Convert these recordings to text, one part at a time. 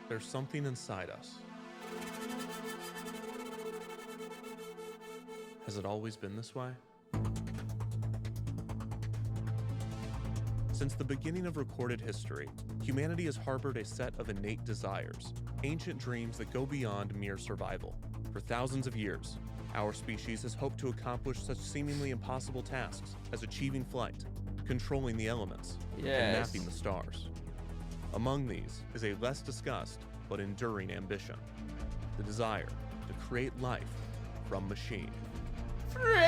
there's something inside us. Has it always been this way? Since the beginning of recorded history, humanity has harbored a set of innate desires, ancient dreams that go beyond mere survival. For thousands of years, our species has hoped to accomplish such seemingly impossible tasks as achieving flight, controlling the elements, and mapping the stars. Among these is a less discussed but enduring ambition, the desire to create life from machine.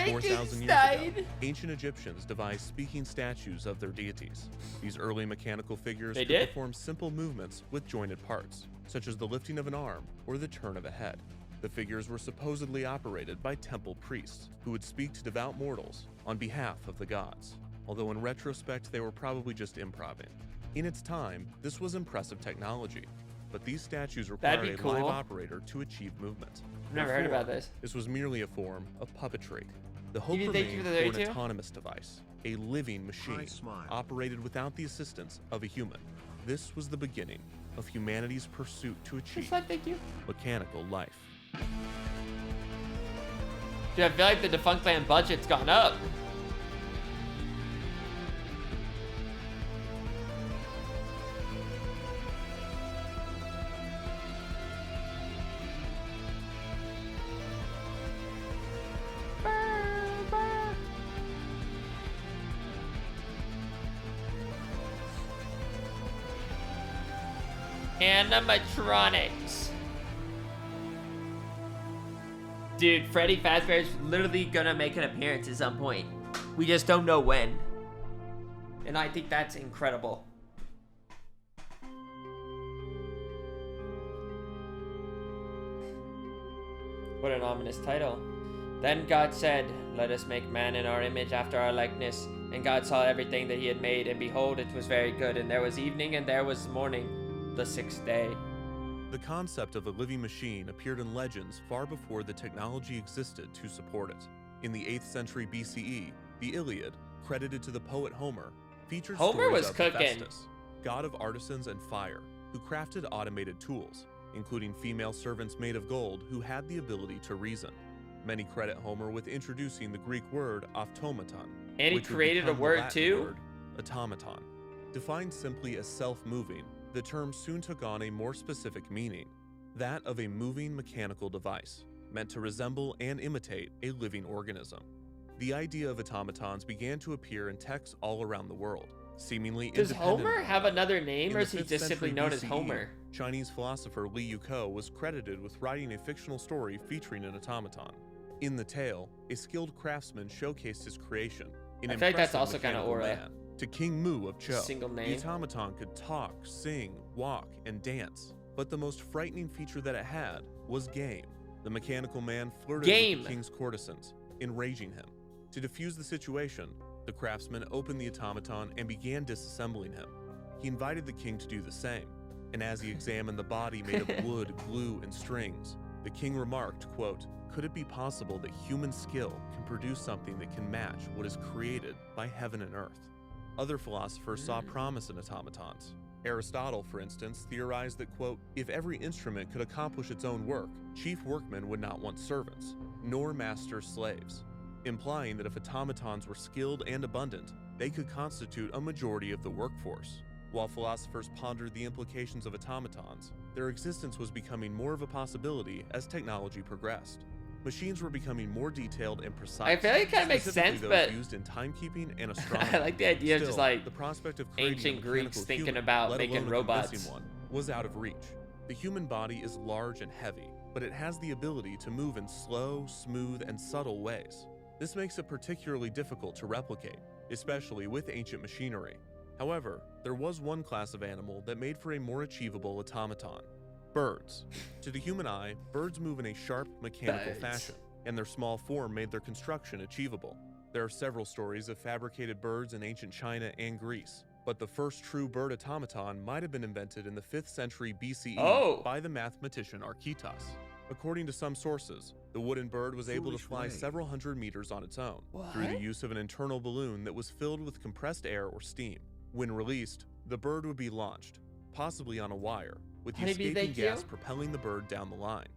4,000 years ago, ancient Egyptians devised speaking statues of their deities. These early mechanical figures could perform simple movements with jointed parts, such as the lifting of an arm or the turn of a head. The figures were supposedly operated by temple priests, who would speak to devout mortals on behalf of the gods, although in retrospect they were probably just improvising. In its time, this was impressive technology, but these statues required a live operator to achieve movement. I've never heard about this. This was merely a form of puppetry. The hope remained for an autonomous device, a living machine, operated without the assistance of a human. This was the beginning of humanity's pursuit to achieve mechanical life. Dude, I feel like the Defunctland budget's gone up. Animatronics. Dude, Freddy Fazbear is literally gonna make an appearance at some point. We just don't know when. And I think that's incredible. What an ominous title. Then God said, "Let us make man in our image after our likeness. And God saw everything that he had made, and behold, it was very good. And there was evening, and there was morning, the sixth day." The concept of a living machine appeared in legends far before the technology existed to support it. In the 8th century BCE, the Iliad, credited to the poet Homer, featured stories of Hephaestus, god of artisans and fire, who crafted automated tools, including female servants made of gold who had the ability to reason. Many credit Homer with introducing the Greek word automaton. And he created a word too? Automaton. Defined simply as self-moving, the term soon took on a more specific meaning, that of a moving mechanical device, meant to resemble and imitate a living organism. The idea of automatons began to appear in texts all around the world, seemingly Does Homer have another name, or is he just simply known as BCE, Homer? Chinese philosopher Li Yuko was credited with writing a fictional story featuring an automaton. In the tale, a skilled craftsman showcased his creation. I feel like that's also kind of aura. To King Mu of Chou, Single name. the automaton could talk, sing, walk, and dance. But the most frightening feature that it had was game. The mechanical man flirted with the king's courtesans, enraging him. To defuse the situation, the craftsman opened the automaton and began disassembling him. He invited the king to do the same, and as he examined the body made of wood, glue, and strings, the king remarked, quote, "Could it be possible that human skill can produce something that can match what is created by heaven and earth?" Other philosophers saw promise in automatons. Aristotle, for instance, theorized that, quote, "If every instrument could accomplish its own work, chief workmen would not want servants, nor master slaves," implying that if automatons were skilled and abundant, they could constitute a majority of the workforce. While philosophers pondered the implications of automatons, their existence was becoming more of a possibility as technology progressed. Machines were becoming more detailed and precise. I feel like it kind of makes sense, but used in timekeeping and astronomy. I like the idea of just like the prospect of ancient Greeks thinking about making robots. One was out of reach. The human body is large and heavy, but it has the ability to move in slow, smooth, and subtle ways. This makes it particularly difficult to replicate, especially with ancient machinery. However, there was one class of animal that made for a more achievable automaton. Birds. To the human eye, birds move in a sharp, mechanical fashion, and their small form made their construction achievable. There are several stories of fabricated birds in ancient China and Greece, but the first true bird automaton might have been invented in the 5th century BCE by the mathematician Archytas. According to some sources, the wooden bird was able to fly several hundred meters on its own through the use of an internal balloon that was filled with compressed air or steam. When released, the bird would be launched, possibly on a wire, with the escaping gas propelling the bird down the line.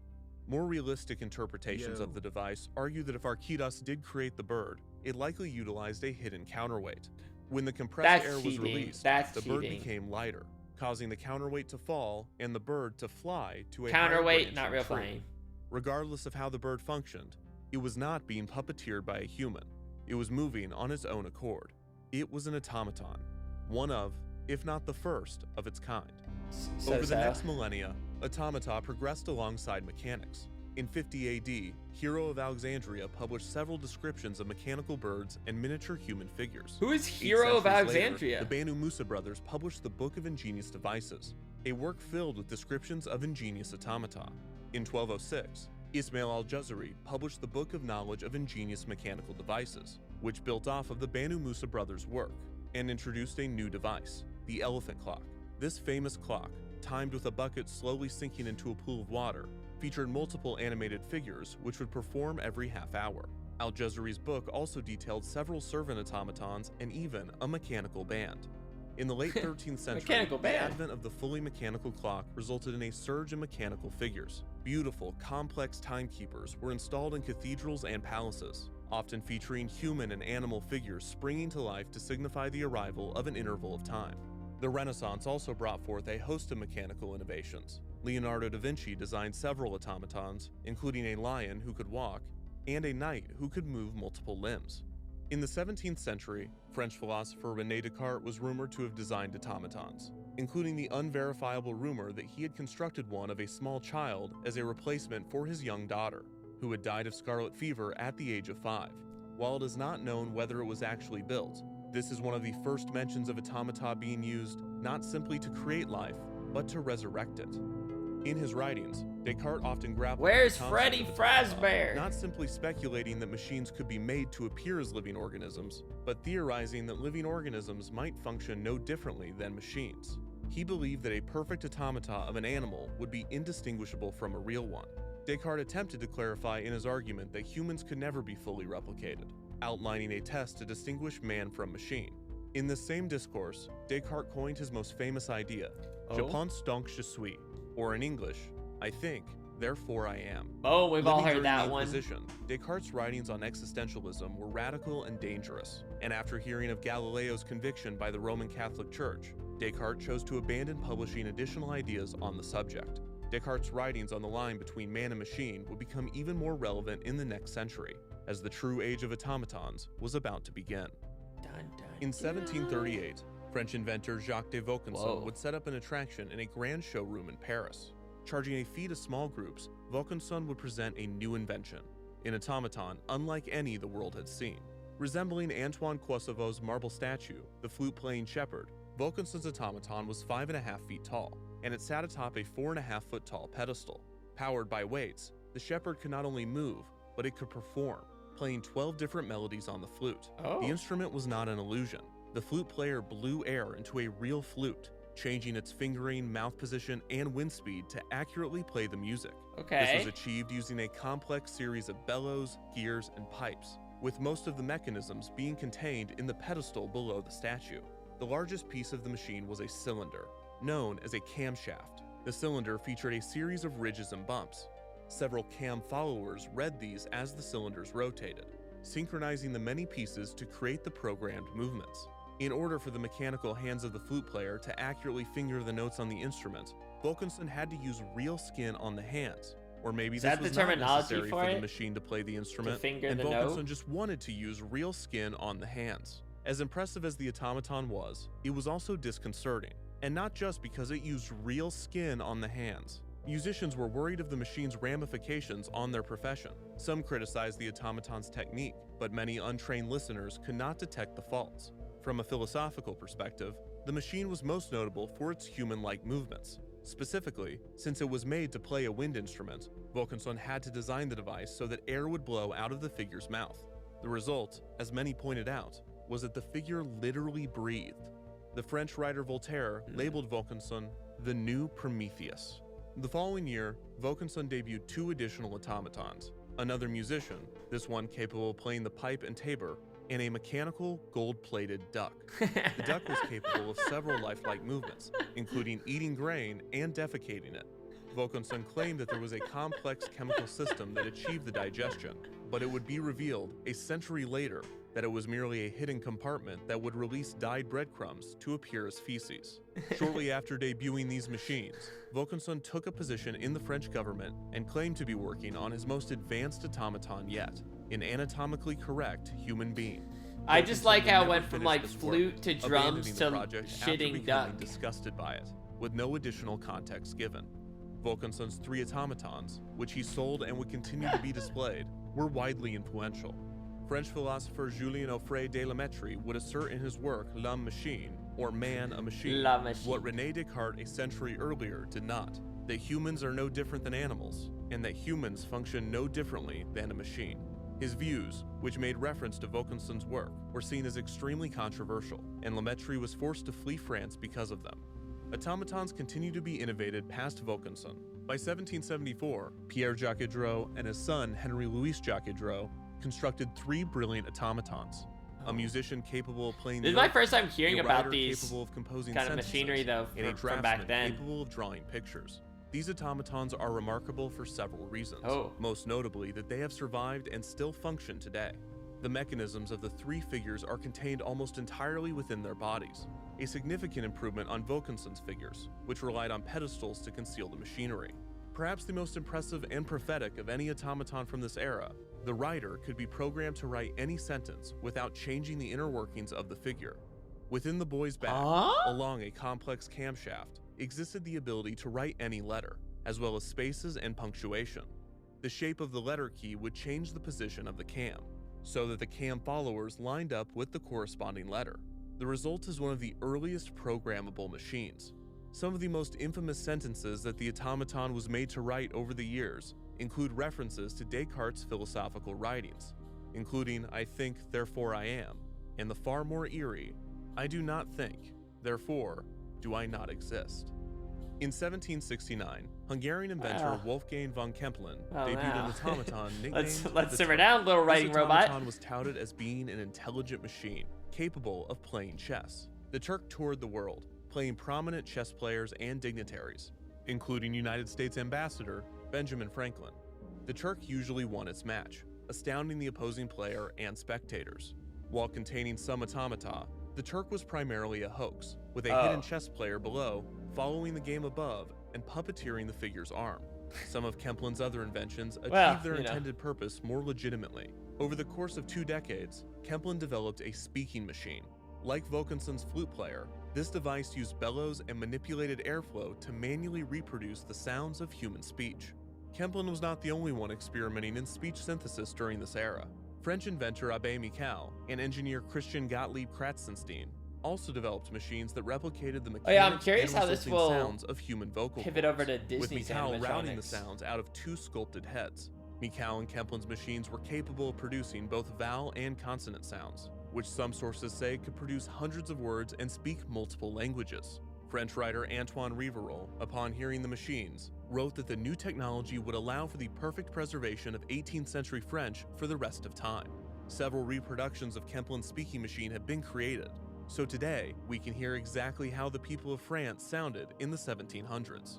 More realistic interpretations of the device argue that if Arkidas did create the bird, it likely utilized a hidden counterweight. When the compressed air was released, the bird became lighter, causing the counterweight to fall and the bird to fly to a counterweight, not real flying. Regardless of how the bird functioned, it was not being puppeteered by a human. It was moving on its own accord. It was an automaton, one of, if not the first, of its kind. Over the next millennia, automata progressed alongside mechanics. In 50 AD, Hero of Alexandria published several descriptions of mechanical birds and miniature human figures. Who is Hero of Alexandria? Later, the Banu Musa brothers published the Book of Ingenious Devices, a work filled with descriptions of ingenious automata. In 1206, Ismail al-Jazari published the Book of Knowledge of Ingenious Mechanical Devices, which built off of the Banu Musa brothers' work and introduced a new device, the elephant clock. This famous clock, timed with a bucket slowly sinking into a pool of water, featured multiple animated figures which would perform every half hour. Al-Jazari's book also detailed several servant automatons and even a mechanical band. In the late 13th century, the advent of the fully mechanical clock resulted in a surge in mechanical figures. Beautiful, complex timekeepers were installed in cathedrals and palaces, often featuring human and animal figures springing to life to signify the arrival of an interval of time. The Renaissance also brought forth a host of mechanical innovations. Leonardo da Vinci designed several automatons, including a lion who could walk and a knight who could move multiple limbs. In the 17th century, French philosopher René Descartes was rumored to have designed automatons, including the unverifiable rumor that he had constructed one of a small child as a replacement for his young daughter, who had died of scarlet fever at the age of 5. While it is not known whether it was actually built, this is one of the first mentions of automata being used not simply to create life, but to resurrect it. In his writings, Descartes often grappled with the Freddy Fazbear? Not simply speculating that machines could be made to appear as living organisms, but theorizing that living organisms might function no differently than machines. He believed that a perfect automata of an animal would be indistinguishable from a real one. Descartes attempted to clarify in his argument that humans could never be fully replicated, outlining a test to distinguish man from machine. In this same discourse, Descartes coined his most famous idea, Je pense donc je suis, or in English, I think, therefore I am. Oh, we've all heard that one. Descartes' writings on existentialism were radical and dangerous, and after hearing of Galileo's conviction by the Roman Catholic Church, Descartes chose to abandon publishing additional ideas on the subject. Descartes' writings on the line between man and machine would become even more relevant in the next century, as the true age of automatons was about to begin. In 1738, French inventor Jacques de Vaucanson would set up an attraction in a grand showroom in Paris. Charging a fee to small groups, Vaucanson would present a new invention, an automaton unlike any the world had seen. Resembling Antoine Koissavau's marble statue, the flute-playing shepherd, Vaucanson's automaton was 5.5 feet tall, and it sat atop a 4.5-foot tall pedestal. Powered by weights, the shepherd could not only move, but it could perform, playing 12 different melodies on the flute. The instrument was not an illusion. The flute player blew air into a real flute, changing its fingering, mouth position, and wind speed to accurately play the music. This was achieved using a complex series of bellows, gears, and pipes, with most of the mechanisms being contained in the pedestal below the statue. The largest piece of the machine was a cylinder, known as a camshaft. The cylinder featured a series of ridges and bumps. Several cam followers read these as the cylinders rotated, synchronizing the many pieces to create the programmed movements. In order for the mechanical hands of the flute player to accurately finger the notes on the instrument, Vaucanson had to use real skin on the hands. Or maybe this was not necessary for the machine to play the instrument, and Vaucanson just wanted to use real skin on the hands. As impressive as the automaton was, it was also disconcerting, and not just because it used real skin on the hands. Musicians were worried of the machine's ramifications on their profession. Some criticized the automaton's technique, but many untrained listeners could not detect the faults. From a philosophical perspective, the machine was most notable for its human-like movements. Specifically, since it was made to play a wind instrument, Vaucanson had to design the device so that air would blow out of the figure's mouth. The result, as many pointed out, was that the figure literally breathed. The French writer Voltaire labeled Vaucanson the new Prometheus. The following year, Vaucanson debuted 2 additional automatons. Another musician, this one capable of playing the pipe and tabor, and a mechanical gold-plated duck. The duck was capable of several lifelike movements, including eating grain and defecating it. Vaucanson claimed that there was a complex chemical system that achieved the digestion, but it would be revealed a century later that it was merely a hidden compartment that would release dyed breadcrumbs to appear as feces. Shortly after debuting these machines, Vaucanson took a position in the French government and claimed to be working on his most advanced automaton yet, an anatomically correct human being. I just like how it went from like flute to drums to shitting duck. Disgusted by it, with no additional context given. Vaucanson's 3 automatons, which he sold and would continue to be displayed, were widely influential. French philosopher Julien Offray de la Mettrie would assert in his work L'Homme Machine, or Man a Machine, what René Descartes a century earlier did not, that humans are no different than animals, and that humans function no differently than a machine. His views, which made reference to Vaucanson's work, were seen as extremely controversial, and La Mettrie was forced to flee France because of them. Automatons continued to be innovated past Vaucanson. By 1774, Pierre Jacques-Drouot and his son Henri-Louis Jacques-Drouot constructed 3 brilliant automatons. A musician capable of playing This is my first time hearing about these kind of machinery though from back then. Capable of drawing pictures. These automatons are remarkable for several reasons, most notably that they have survived and still function today. The mechanisms of the 3 figures are contained almost entirely within their bodies, a significant improvement on Vaucanson's figures, which relied on pedestals to conceal the machinery. Perhaps the most impressive and prophetic of any automaton from this era, the writer could be programmed to write any sentence without changing the inner workings of the figure. Within the boy's back, along a complex camshaft, existed the ability to write any letter, as well as spaces and punctuation. The shape of the letter key would change the position of the cam, so that the cam followers lined up with the corresponding letter. The result is one of the earliest programmable machines. Some of the most infamous sentences that the automaton was made to write over the years include references to Descartes' philosophical writings, including "I think, therefore I am," and the far more eerie, "I do not think, therefore do I not exist." In 1769, Hungarian inventor Wolfgang von Kempelen debuted an automaton nicknamed Let's simmer down, little writing robot. This automaton was touted as being an intelligent machine, capable of playing chess. The Turk toured the world, playing prominent chess players and dignitaries, including United States Ambassador Benjamin Franklin. The Turk usually won its match, astounding the opposing player and spectators. While containing some automata, the Turk was primarily a hoax, with a hidden chess player below, following the game above, and puppeteering the figure's arm. Some of Kempelen's other inventions achieved their intended purpose more legitimately. Over the course of 2 decades, Kempelen developed a speaking machine. Like Vaucanson's flute player, this device used bellows and manipulated airflow to manually reproduce the sounds of human speech. Kempelen was not the only one experimenting in speech synthesis during this era. French inventor Abbé Michal and engineer Christian Gottlieb Kratzenstein also developed machines that replicated the mechanics and resulting sounds of human vocal pivot over to Disney's with Michal routing the animatronics. sounds out of 2 sculpted heads. Michal and Kempelen's machines were capable of producing both vowel and consonant sounds, which some sources say could produce hundreds of words and speak multiple languages. French writer Antoine Rivarol, upon hearing the machines, wrote that the new technology would allow for the perfect preservation of 18th century French for the rest of time. Several reproductions of Kempelen's speaking machine have been created, so today we can hear exactly how the people of France sounded in the 1700s.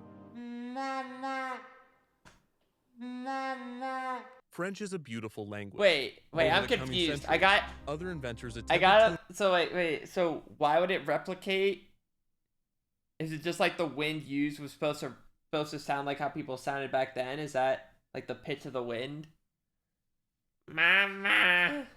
French is a beautiful language. Wait, I'm confused. Other inventors So why would it replicate? Is it just like the wind used was supposed to sound like how people sounded back then? Is that like the pitch of the wind? Mama.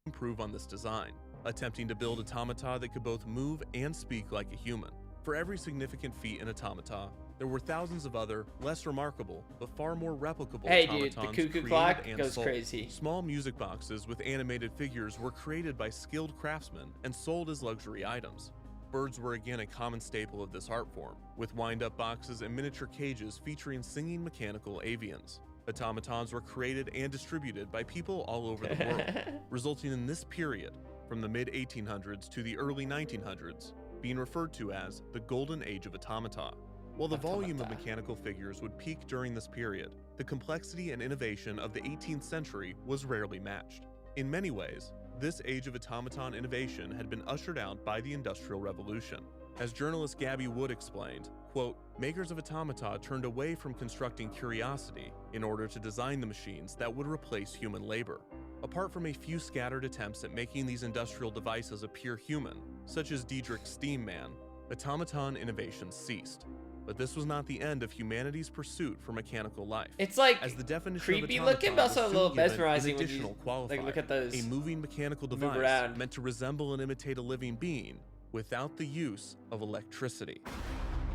Improve on this design, attempting to build automata that could both move and speak like a human. For every significant feat in automata, there were thousands of other, less remarkable, but far more replicable automatons the cuckoo created clock and goes sold. crazy. Small music boxes with animated figures were created by skilled craftsmen and sold as luxury items. Birds were again a common staple of this art form, with wind-up boxes and miniature cages featuring singing mechanical avians. Automatons were created and distributed by people all over the world, resulting in this period, from the mid-1800s to the early 1900s, being referred to as the Golden Age of Automata. While the volume of mechanical figures would peak during this period, the complexity and innovation of the 18th century was rarely matched. In many ways, this age of automaton innovation had been ushered out by the Industrial Revolution. As journalist Gabby Wood explained, quote, "Makers of automata turned away from constructing curiosity in order to design the machines that would replace human labor. Apart from a few scattered attempts at making these industrial devices appear human, such as Diedrich's Steam Man, automaton innovations ceased. But this was not the end of humanity's pursuit for mechanical life. It's like as the definition creepy of looking, but also a little mesmerizing when additional you qualifier, like look at those. a moving mechanical device meant to resemble and imitate a living being without the use of electricity.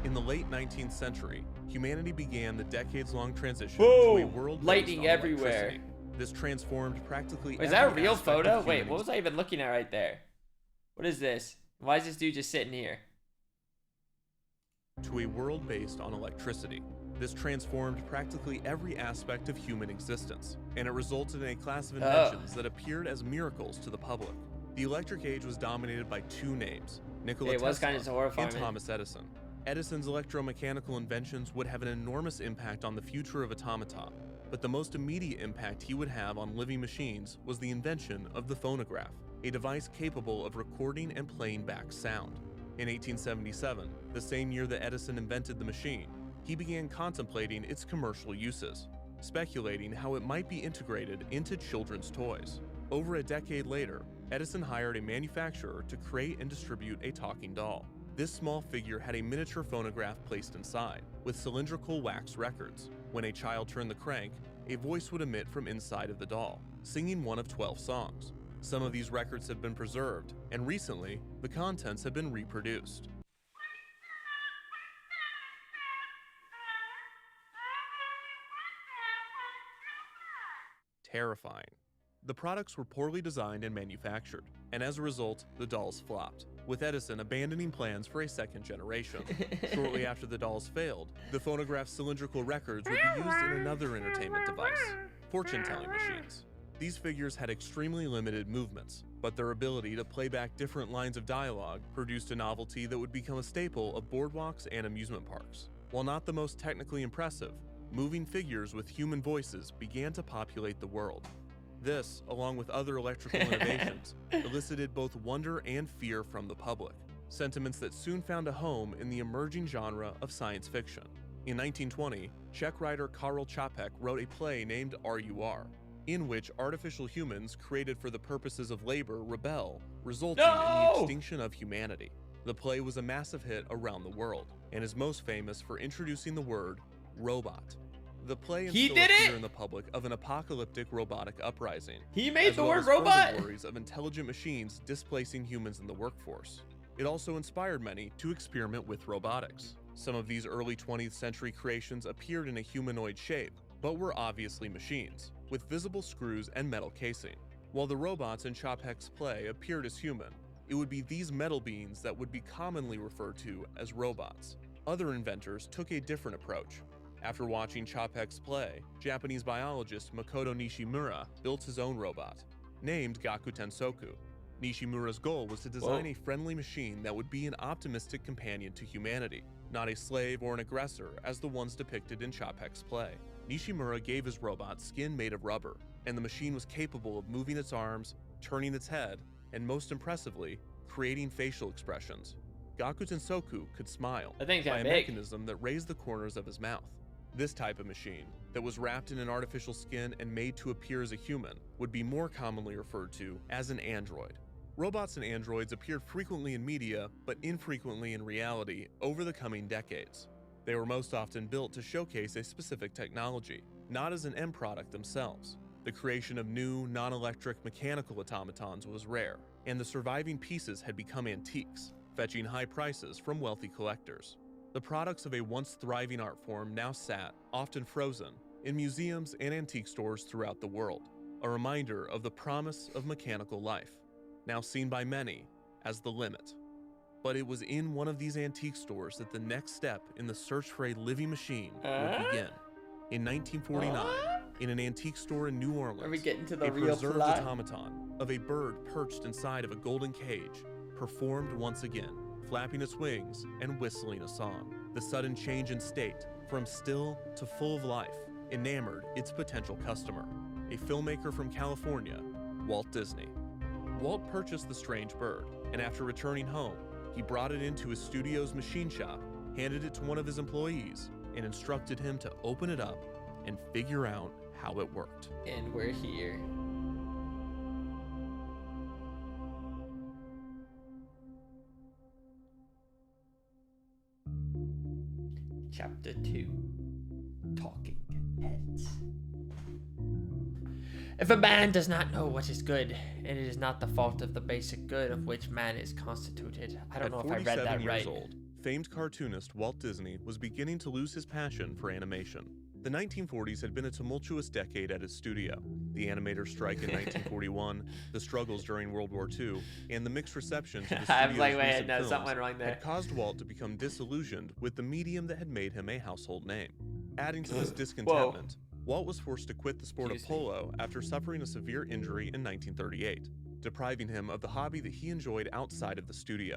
In the late 19th century, humanity began the decades-long transition to a world lightning everywhere. Electricity. This transformed practically. Is that a real photo? Wait, what was I even looking at right there? What is this? Why is this dude just sitting here? To a world based on electricity. This transformed practically every aspect of human existence, and it resulted in a class of inventions that appeared as miracles to the public. The electric age was dominated by two names, Nikola Tesla and Thomas Edison. Edison's electromechanical inventions would have an enormous impact on the future of automata, but the most immediate impact he would have on living machines was the invention of the phonograph, a device capable of recording and playing back sound. In 1877, the same year that Edison invented the machine, he began contemplating its commercial uses, speculating how it might be integrated into children's toys. Over a decade later, Edison hired a manufacturer to create and distribute a talking doll. This small figure had a miniature phonograph placed inside, with cylindrical wax records. When a child turned the crank, a voice would emit from inside of the doll, singing one of 12 songs. Some of these records have been preserved, and recently, the contents have been reproduced. Terrifying. The products were poorly designed and manufactured, and as a result, the dolls flopped, with Edison abandoning plans for a second generation. Shortly after the dolls failed, the phonograph's cylindrical records would be used in another entertainment device, fortune-telling machines. These figures had extremely limited movements, but their ability to play back different lines of dialogue produced a novelty that would become a staple of boardwalks and amusement parks. While not the most technically impressive, moving figures with human voices began to populate the world. This, along with other electrical innovations, elicited both wonder and fear from the public, sentiments that soon found a home in the emerging genre of science fiction. In 1920, Czech writer Karel Čapek wrote a play named RUR, in which artificial humans created for the purposes of labor rebel, resulting in the extinction of humanity. The play was a massive hit around the world, and is most famous for introducing the word robot. The play instilled a fear in the public of an apocalyptic robotic uprising. He made the word robot! Worries of intelligent machines displacing humans in the workforce. It also inspired many to experiment with robotics. Some of these early 20th century creations appeared in a humanoid shape, but were obviously machines, with visible screws and metal casing. While the robots in Čapek's play appeared as human, it would be these metal beings that would be commonly referred to as robots. Other inventors took a different approach. After watching Čapek's play, Japanese biologist Makoto Nishimura built his own robot, named Gakuten Soku. Nishimura's goal was to design a friendly machine that would be an optimistic companion to humanity, not a slave or an aggressor as the ones depicted in Čapek's play. Nishimura gave his robot skin made of rubber, and the machine was capable of moving its arms, turning its head, and most impressively, creating facial expressions. Gakuten Soku could smile by a mechanism that raised the corners of his mouth. This type of machine, that was wrapped in an artificial skin and made to appear as a human, would be more commonly referred to as an android. Robots and androids appeared frequently in media, but infrequently in reality over the coming decades. They were most often built to showcase a specific technology, not as an end product themselves. The creation of new, non-electric mechanical automatons was rare, and the surviving pieces had become antiques, fetching high prices from wealthy collectors. The products of a once thriving art form now sat, often frozen, in museums and antique stores throughout the world, a reminder of the promise of mechanical life, now seen by many as the limit. But it was in one of these antique stores that the next step in the search for a living machine would begin. In 1949, in an antique store in New Orleans, a preserved automaton of a bird perched inside of a golden cage performed once again, flapping its wings and whistling a song. The sudden change in state, from still to full of life, enamored its potential customer, a filmmaker from California Walt Disney. Walt purchased the strange bird, and after returning home, he brought it into his studio's machine shop, handed it to one of his employees, and instructed him to open it up and figure out how it worked. And we're here. Chapter 2. Talking Heads. If a man does not know what is good, it is not the fault of the basic good of which man is constituted. I don't know if I read that right. At 47 years old, famed cartoonist Walt Disney was beginning to lose his passion for animation. The 1940s had been a tumultuous decade at his studio. The animator strike in 1941, the struggles during World War II, and the mixed reception to the studio's recent films something went wrong there. had caused Walt to become disillusioned with the medium that had made him a household name. Adding to this discontentment, Walt was forced to quit the sport of polo after suffering a severe injury in 1938, depriving him of the hobby that he enjoyed outside of the studio.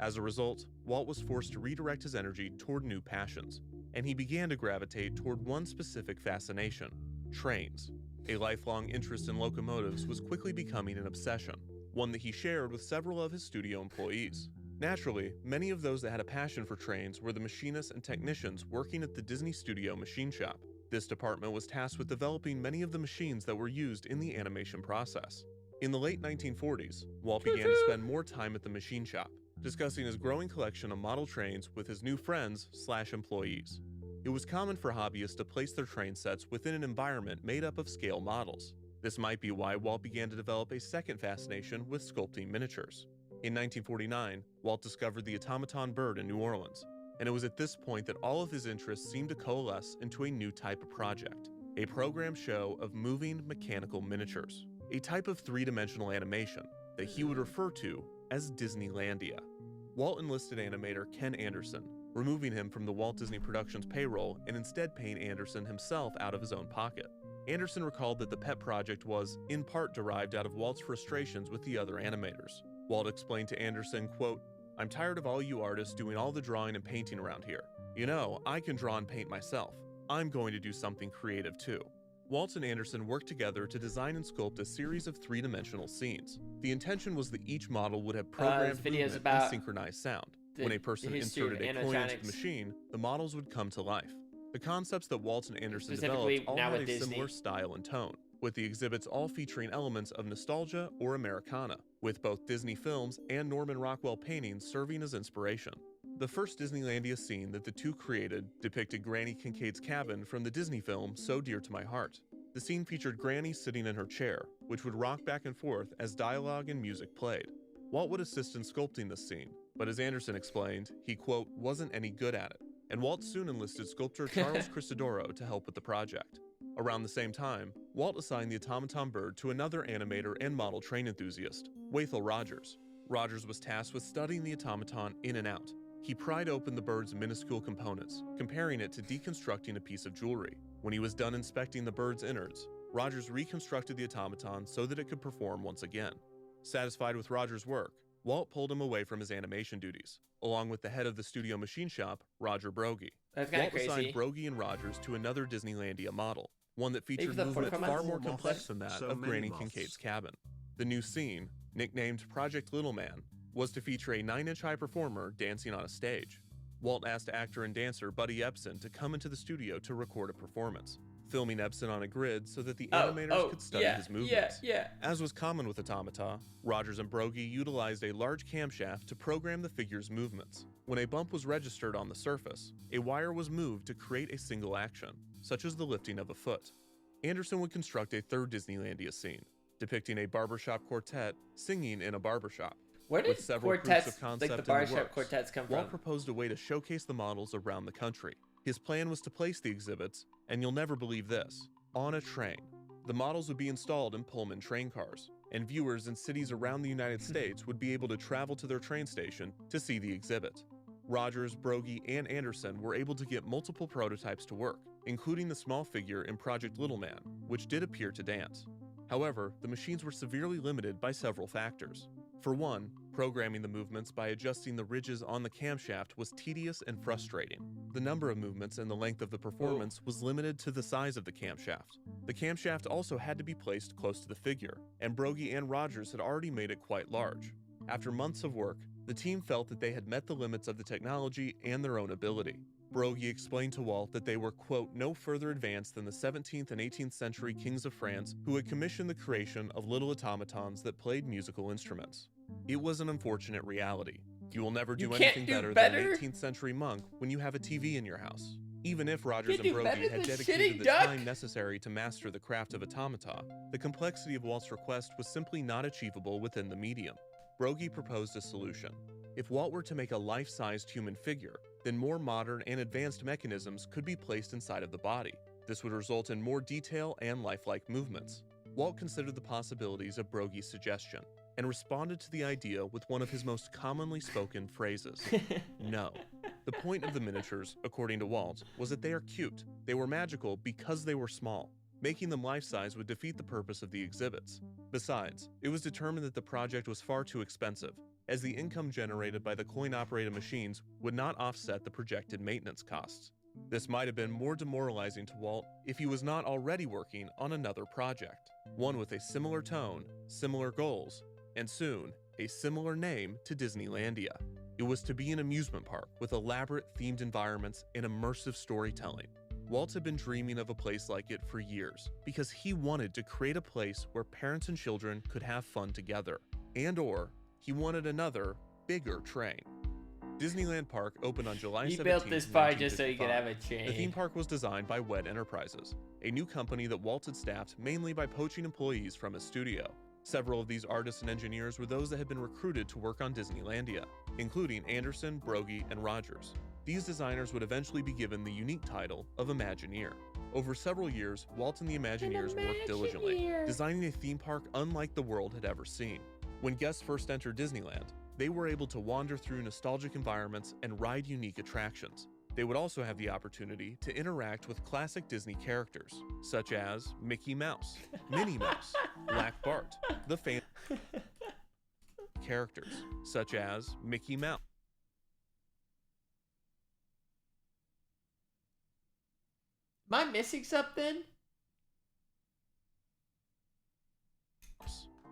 As a result, Walt was forced to redirect his energy toward new passions, and he began to gravitate toward one specific fascination: trains. A lifelong interest in locomotives was quickly becoming an obsession, one that he shared with several of his studio employees. Naturally, many of those that had a passion for trains were the machinists and technicians working at the Disney Studio machine shop. This department was tasked with developing many of the machines that were used in the animation process. In the late 1940s, Walt began to spend more time at the machine shop, discussing his growing collection of model trains with his new friends/employees. It was common for hobbyists to place their train sets within an environment made up of scale models. This might be why Walt began to develop a second fascination with sculpting miniatures. In 1949, Walt discovered the automaton bird in New Orleans, and it was at this point that all of his interests seemed to coalesce into a new type of project: a program show of moving mechanical miniatures, a type of three-dimensional animation that he would refer to as Disneylandia. Walt enlisted animator Ken Anderson, removing him from the Walt Disney Productions payroll and instead paying Anderson himself out of his own pocket. Anderson recalled that the pet project was, in part, derived out of Walt's frustrations with the other animators. Walt explained to Anderson, quote, "I'm tired of all you artists doing all the drawing and painting around here. You know, I can draw and paint myself. I'm going to do something creative too." Walt and Anderson worked together to design and sculpt a series of three-dimensional scenes. The intention was that each model would have programmed movement and synchronized sound. When a person inserted a coin into the machine, the models would come to life. The concepts that Walt and Anderson developed all had a similar style and tone, with the exhibits all featuring elements of nostalgia or Americana, with both Disney films and Norman Rockwell paintings serving as inspiration. The first Disneylandia scene that the two created depicted Granny Kincaid's cabin from the Disney film So Dear to My Heart. The scene featured Granny sitting in her chair, which would rock back and forth as dialogue and music played. Walt would assist in sculpting this scene, but as Anderson explained, he, quote, wasn't any good at it, and Walt soon enlisted sculptor Charles Cristodoro to help with the project. Around the same time, Walt assigned the automaton bird to another animator and model train enthusiast, Wathel Rogers. Rogers was tasked with studying the automaton in and out. He pried open the bird's minuscule components, comparing it to deconstructing a piece of jewelry. When he was done inspecting the bird's innards, Rogers reconstructed the automaton so that it could perform once again. Satisfied with Rogers' work, Walt pulled him away from his animation duties, along with the head of the studio machine shop, Roger Broggie. That's kind of crazy. Walt assigned Broggie and Rogers to another Disneylandia model, one that featured movement far more complex than that of Granny Kincaid's cabin. The new scene, nicknamed Project Little Man, was to feature a 9-inch high performer dancing on a stage. Walt asked actor and dancer Buddy Epson to come into the studio to record a performance, filming Epson on a grid so that the animators could study his movements. As was common with automata, Rogers and Broggie utilized a large camshaft to program the figure's movements. When a bump was registered on the surface, a wire was moved to create a single action, such as the lifting of a foot. Anderson would construct a third Disneylandia scene, depicting a barbershop quartet singing in a barbershop. Where did quartets, like the barbershop quartets, come from? Walt proposed a way to showcase the models around the country. His plan was to place the exhibits, and you'll never believe this, on a train. The models would be installed in Pullman train cars, and viewers in cities around the United States would be able to travel to their train station to see the exhibit. Rogers, Broggie, and Anderson were able to get multiple prototypes to work, including the small figure in Project Little Man, which did appear to dance. However, the machines were severely limited by several factors. For one, programming the movements by adjusting the ridges on the camshaft was tedious and frustrating. the number of movements and the length of the performance was limited to the size of the camshaft. The camshaft also had to be placed close to the figure, and Broggie and Rogers had already made it quite large. After months of work, the team felt that they had met the limits of the technology and their own ability. Broggie explained to Walt that they were, quote, no further advanced than the 17th and 18th century kings of France who had commissioned the creation of little automatons that played musical instruments. It was an unfortunate reality. You will never do anything better than an 18th century monk when you have a TV in your house. Even if Rogers and Broggie had dedicated the time necessary to master the craft of automata, the complexity of Walt's request was simply not achievable within the medium. Broggie proposed a solution. If Walt were to make a life-sized human figure, then more modern and advanced mechanisms could be placed inside of the body. This would result in more detail and lifelike movements. Walt considered the possibilities of Broggie's suggestion and responded to the idea with one of his most commonly spoken phrases, no. The point of the miniatures, according to Walt, was that they are cute. They were magical because they were small. Making them life-size would defeat the purpose of the exhibits. Besides, it was determined that the project was far too expensive, as the income generated by the coin-operated machines would not offset the projected maintenance costs. This might have been more demoralizing to Walt if he was not already working on another project, one with a similar tone, similar goals, and soon, a similar name to Disneylandia. It was to be an amusement park with elaborate themed environments and immersive storytelling. Walt had been dreaming of a place like it for years because he wanted to create a place where parents and children could have fun together, and/or he wanted another, bigger train. Disneyland Park opened on July 17, 1955. He built this park just so he could have a train. The theme park was designed by WED Enterprises, a new company that Walt had staffed mainly by poaching employees from his studio. Several of these artists and engineers were those that had been recruited to work on Disneylandia, including Anderson, Broggie, and Rogers. These designers would eventually be given the unique title of Imagineer. Over several years, Walt and the Imagineers worked diligently, designing a theme park unlike the world had ever seen. When guests first entered Disneyland, they were able to wander through nostalgic environments and ride unique attractions. They would also have the opportunity to interact with classic Disney characters, such as Mickey Mouse, Minnie Mouse, Black Bart, the fan characters, such as Mickey Mouse. Am I missing something?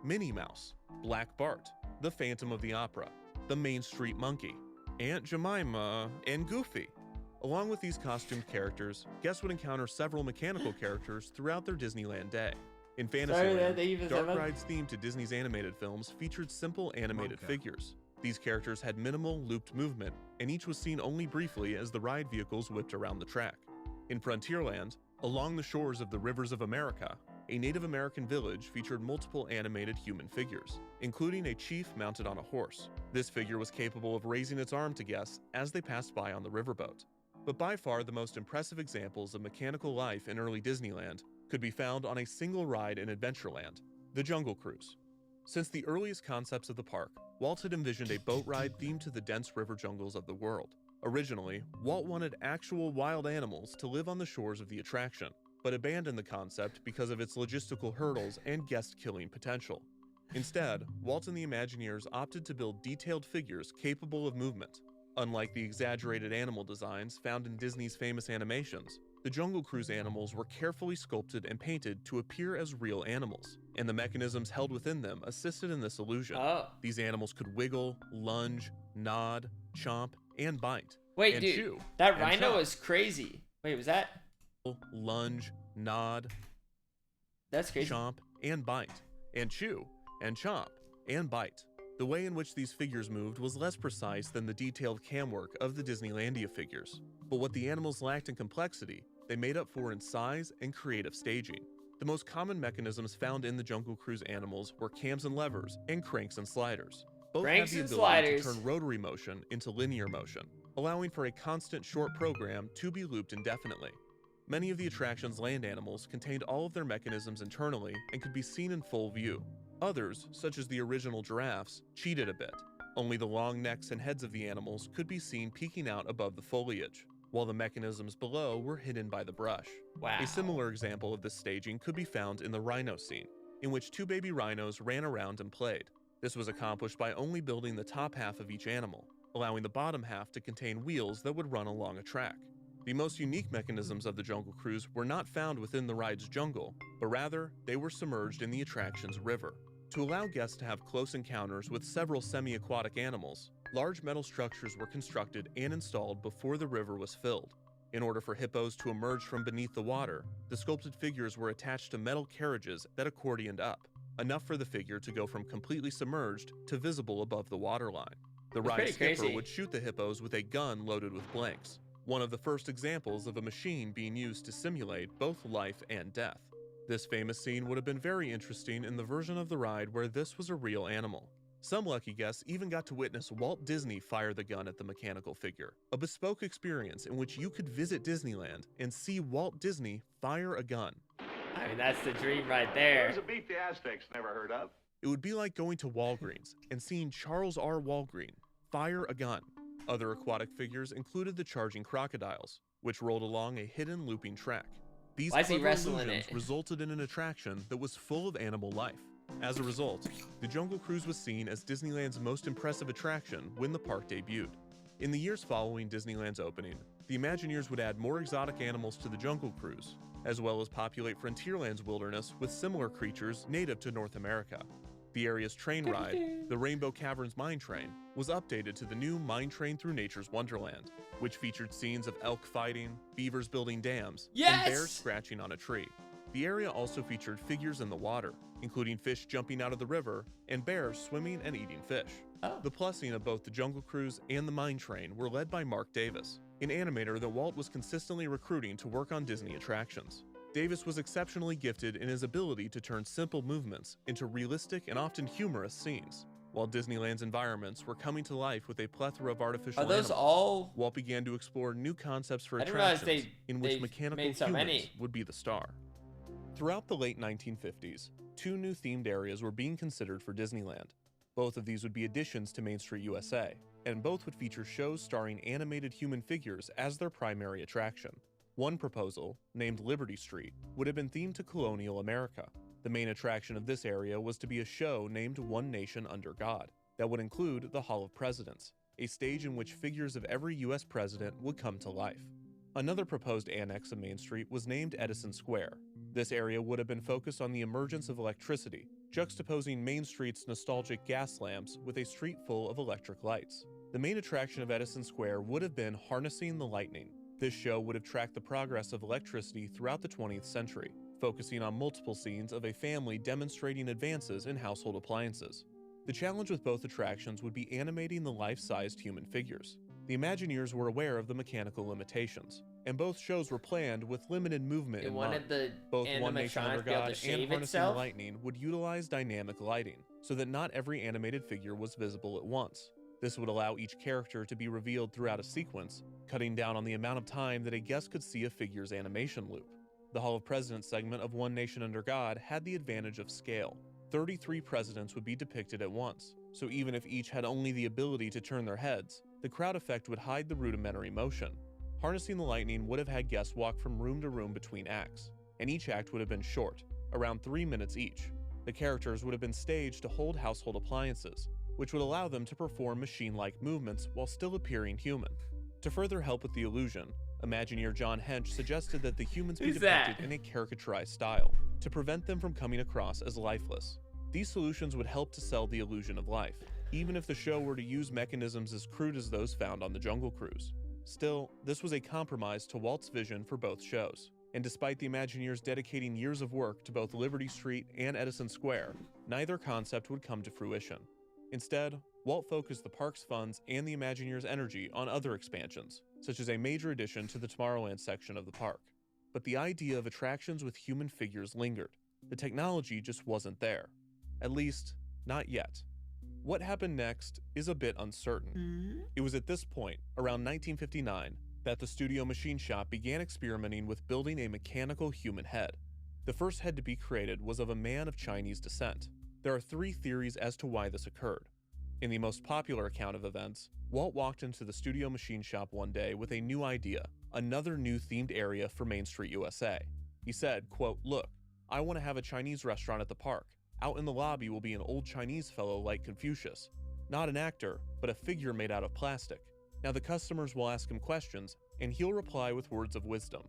Minnie Mouse, Black Bart, the Phantom of the Opera, the Main Street Monkey, Aunt Jemima, and Goofy. Along with these costumed characters, guests would encounter several mechanical characters throughout their Disneyland day. In Fantasyland, dark rides themed to Disney's animated films featured simple animated figures. These characters had minimal, looped movement, and each was seen only briefly as the ride vehicles whipped around the track. In Frontierland, along the shores of the rivers of America, a Native American village featured multiple animated human figures, including a chief mounted on a horse. This figure was capable of raising its arm to guests as they passed by on the riverboat. But by far the most impressive examples of mechanical life in early Disneyland could be found on a single ride in Adventureland, the Jungle Cruise. Since the earliest concepts of the park, Walt had envisioned a boat ride themed to the dense river jungles of the world. Originally, Walt wanted actual wild animals to live on the shores of the attraction, but abandoned the concept because of its logistical hurdles and guest-killing potential. Instead, Walt and the Imagineers opted to build detailed figures capable of movement. Unlike the exaggerated animal designs found in Disney's famous animations, the Jungle Cruise animals were carefully sculpted and painted to appear as real animals, and the mechanisms held within them assisted in this illusion. These animals could wiggle, lunge, nod, chomp, and bite. Wait, and dude, chew, that rhino was crazy. Wait, was that? Lunge, nod, that's crazy. Chomp, and bite, and chew, and chomp, and bite. The way in which these figures moved was less precise than the detailed cam work of the Disneylandia figures, but what the animals lacked in complexity, they made up for in size and creative staging. The most common mechanisms found in the Jungle Cruise animals were cams and levers, and cranks and sliders. Both had the ability to turn rotary motion into linear motion, allowing for a constant short program to be looped indefinitely. Many of the attraction's land animals contained all of their mechanisms internally and could be seen in full view. Others, such as the original giraffes, cheated a bit. Only the long necks and heads of the animals could be seen peeking out above the foliage, while the mechanisms below were hidden by the brush. Wow. A similar example of this staging could be found in the rhino scene, in which two baby rhinos ran around and played. This was accomplished by only building the top half of each animal, allowing the bottom half to contain wheels that would run along a track. The most unique mechanisms of the Jungle Cruise were not found within the ride's jungle, but rather, they were submerged in the attraction's river. To allow guests to have close encounters with several semi-aquatic animals, large metal structures were constructed and installed before the river was filled. In order for hippos to emerge from beneath the water, the sculpted figures were attached to metal carriages that accordioned up, enough for the figure to go from completely submerged to visible above the waterline. The ride skipper would shoot the hippos with a gun loaded with blanks, one of the first examples of a machine being used to simulate both life and death. This famous scene would have been very interesting in the version of the ride where this was a real animal. Some lucky guests even got to witness Walt Disney fire the gun at the mechanical figure, a bespoke experience in which you could visit Disneyland and see Walt Disney fire a gun. I mean, that's the dream right there. There's a beat the Aztecs never heard of. It would be like going to Walgreens and seeing Charles R. Walgreen fire a gun. Other aquatic figures included the charging crocodiles, which rolled along a hidden looping track. These clever illusions resulted in an attraction that was full of animal life. As a result, the Jungle Cruise was seen as Disneyland's most impressive attraction when the park debuted. In the years following Disneyland's opening, the Imagineers would add more exotic animals to the Jungle Cruise, as well as populate Frontierland's wilderness with similar creatures native to North America. The area's train ride, the Rainbow Caverns Mine Train, was updated to the new Mine Train Through Nature's Wonderland, which featured scenes of elk fighting, beavers building dams, and bears scratching on a tree. The area also featured figures in the water, including fish jumping out of the river and bears swimming and eating fish. The plussing of both the Jungle Cruise and the Mine Train were led by Mark Davis, an animator that Walt was consistently recruiting to work on Disney attractions. Davis was exceptionally gifted in his ability to turn simple movements into realistic and often humorous scenes. While Disneyland's environments were coming to life with a plethora of artificial animals, Walt began to explore new concepts for attractions in which mechanical humans would be the star. Throughout the late 1950s, two new themed areas were being considered for Disneyland. Both of these would be additions to Main Street USA, and both would feature shows starring animated human figures as their primary attraction. One proposal, named Liberty Street, would have been themed to colonial America. The main attraction of this area was to be a show named One Nation Under God, that would include the Hall of Presidents, a stage in which figures of every US president would come to life. Another proposed annex of Main Street was named Edison Square. This area would have been focused on the emergence of electricity, juxtaposing Main Street's nostalgic gas lamps with a street full of electric lights. The main attraction of Edison Square would have been Harnessing the Lightning. This show would have tracked the progress of electricity throughout the 20th century, focusing on multiple scenes of a family demonstrating advances in household appliances. The challenge with both attractions would be animating the life-sized human figures. The Imagineers were aware of the mechanical limitations, and both shows were planned with limited movement in mind. Both One Nation Under God and Harnessing the Lightning would utilize dynamic lighting, so that not every animated figure was visible at once. This would allow each character to be revealed throughout a sequence, cutting down on the amount of time that a guest could see a figure's animation loop. The Hall of Presidents segment of One Nation Under God had the advantage of scale. 33 presidents would be depicted at once, so even if each had only the ability to turn their heads, the crowd effect would hide the rudimentary motion. Harnessing the Lightning would have had guests walk from room to room between acts, and each act would have been short, around 3 minutes each. The characters would have been staged to hold household appliances, which would allow them to perform machine-like movements while still appearing human. To further help with the illusion, Imagineer John Hench suggested that the humans be depicted in a caricaturized style, to prevent them from coming across as lifeless. These solutions would help to sell the illusion of life, even if the show were to use mechanisms as crude as those found on the Jungle Cruise. Still, this was a compromise to Walt's vision for both shows, and despite the Imagineers dedicating years of work to both Liberty Street and Edison Square, neither concept would come to fruition. Instead, Walt focused the park's funds and the Imagineers' energy on other expansions, such as a major addition to the Tomorrowland section of the park. But the idea of attractions with human figures lingered. The technology just wasn't there. At least, not yet. What happened next is a bit uncertain. It was at this point, around 1959, that the Studio Machine Shop began experimenting with building a mechanical human head. The first head to be created was of a man of Chinese descent. There are 3 theories as to why this occurred. In the most popular account of events, Walt walked into the Studio Machine Shop one day with a new idea, another new themed area for Main Street USA. He said, quote, "Look, I want to have a Chinese restaurant at the park. Out in the lobby will be an old Chinese fellow like Confucius. Not an actor, but a figure made out of plastic. Now the customers will ask him questions, and he'll reply with words of wisdom.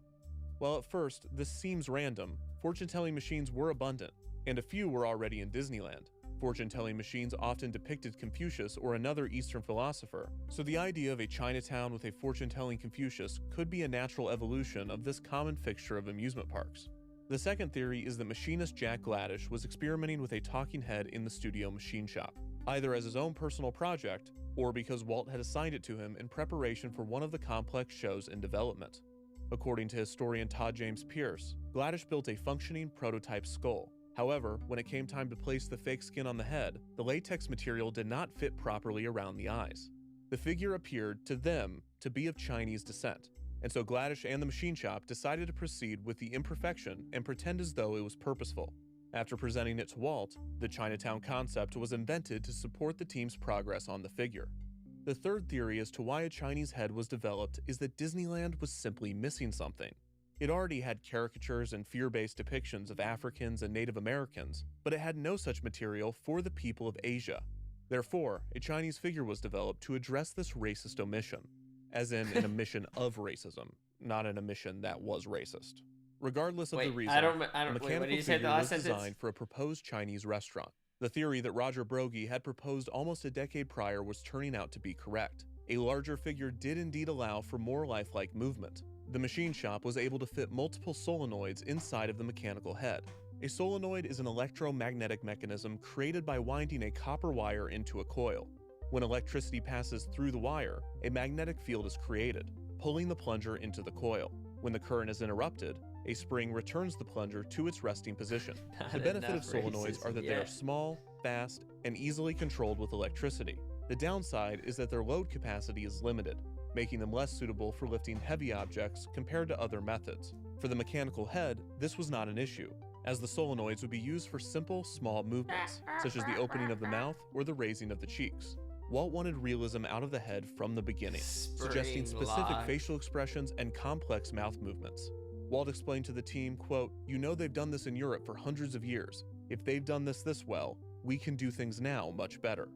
While at first this seems random, fortune-telling machines were abundant, and a few were already in Disneyland. Fortune-telling machines often depicted Confucius or another Eastern philosopher, so the idea of a Chinatown with a fortune-telling Confucius could be a natural evolution of this common fixture of amusement parks. The second theory is that machinist Jack Gladish was experimenting with a talking head in the studio machine shop, either as his own personal project or because Walt had assigned it to him in preparation for one of the complex shows in development. According to historian Todd James Pierce, Gladish built a functioning prototype skull. However, when it came time to place the fake skin on the head, the latex material did not fit properly around the eyes. The figure appeared to them to be of Chinese descent, and so Gladish and the machine shop decided to proceed with the imperfection and pretend as though it was purposeful. After presenting it to Walt, the Chinatown concept was invented to support the team's progress on the figure. The third theory as to why a Chinese head was developed is that Disneyland was simply missing something. It already had caricatures and fear-based depictions of Africans and Native Americans, but it had no such material for the people of Asia. Therefore, a Chinese figure was developed to address this racist omission, as in an omission of racism, not an omission that was racist. Regardless of the reason, the mechanical figure was designed for a proposed Chinese restaurant. The theory that Roger Brogy had proposed almost a decade prior was turning out to be correct. A larger figure did indeed allow for more lifelike movement. The machine shop was able to fit multiple solenoids inside of the mechanical head. A solenoid is an electromagnetic mechanism created by winding a copper wire into a coil. When electricity passes through the wire, a magnetic field is created, pulling the plunger into the coil. When the current is interrupted, a spring returns the plunger to its resting position. The benefit of solenoids are that they are small, fast, and easily controlled with electricity. The downside is that their load capacity is limited, making them less suitable for lifting heavy objects compared to other methods. For the mechanical head, this was not an issue, as the solenoids would be used for simple, small movements, such as the opening of the mouth or the raising of the cheeks. Walt wanted realism out of the head from the beginning, suggesting specific facial expressions and complex mouth movements. Walt explained to the team, quote, "You know they've done this in Europe for hundreds of years. If they've done this well, we can do things now much better."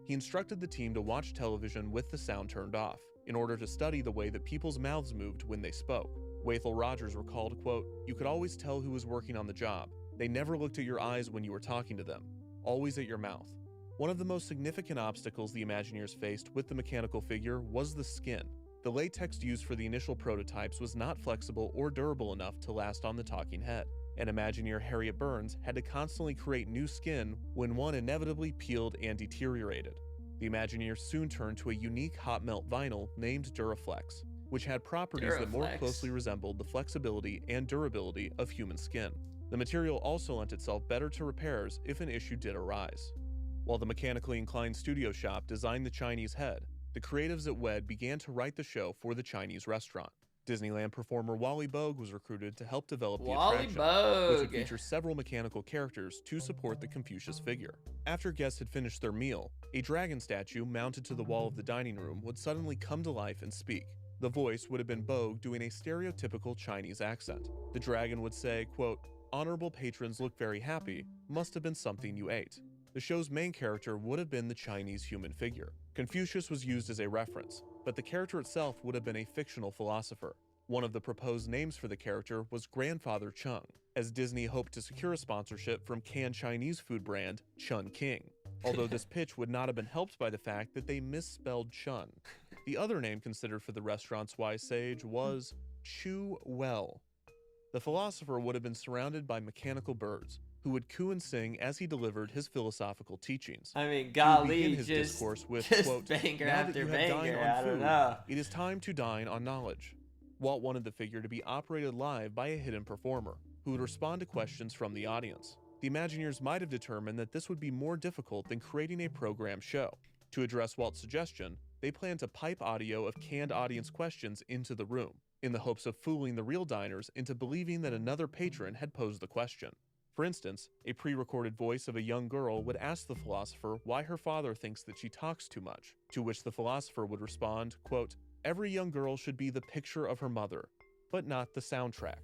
He instructed the team to watch television with the sound turned off, in order to study the way that people's mouths moved when they spoke. Wathel Rogers recalled, quote, "You could always tell who was working on the job. They never looked at your eyes when you were talking to them, always at your mouth." One of the most significant obstacles the Imagineers faced with the mechanical figure was the skin. The latex used for the initial prototypes was not flexible or durable enough to last on the talking head, and Imagineer Harriet Burns had to constantly create new skin when one inevitably peeled and deteriorated. The Imagineers soon turned to a unique hot melt vinyl named Duraflex, which had properties that more closely resembled the flexibility and durability of human skin. The material also lent itself better to repairs if an issue did arise. While the mechanically inclined studio shop designed the Chinese head, the creatives at WED began to write the show for the Chinese restaurant. Disneyland performer Wally Bogue was recruited to help develop the attraction, which would feature several mechanical characters to support the Confucius figure. After guests had finished their meal, a dragon statue mounted to the wall of the dining room would suddenly come to life and speak. The voice would have been Bogue doing a stereotypical Chinese accent. The dragon would say, quote, "Honorable patrons look very happy, must have been something you ate." The show's main character would have been the Chinese human figure. Confucius was used as a reference, but the character itself would have been a fictional philosopher. One of the proposed names for the character was Grandfather Chung, as Disney hoped to secure a sponsorship from canned Chinese food brand Chun King, although this pitch would not have been helped by the fact that they misspelled Chun. The other name considered for the restaurant's wise sage was Chu Well. The philosopher would have been surrounded by mechanical birds, who would coo and sing as he delivered his philosophical teachings. I mean, golly, he would begin his discourse with, quote, banger "Now after that you have banger, dined I on don't food, know. it is time to dine on knowledge." Walt wanted the figure to be operated live by a hidden performer, who would respond to questions from the audience. The Imagineers might have determined that this would be more difficult than creating a program show. To address Walt's suggestion, they planned to pipe audio of canned audience questions into the room, in the hopes of fooling the real diners into believing that another patron had posed the question. For instance, a pre-recorded voice of a young girl would ask the philosopher why her father thinks that she talks too much, to which the philosopher would respond, quote, "Every young girl should be the picture of her mother, but not the soundtrack."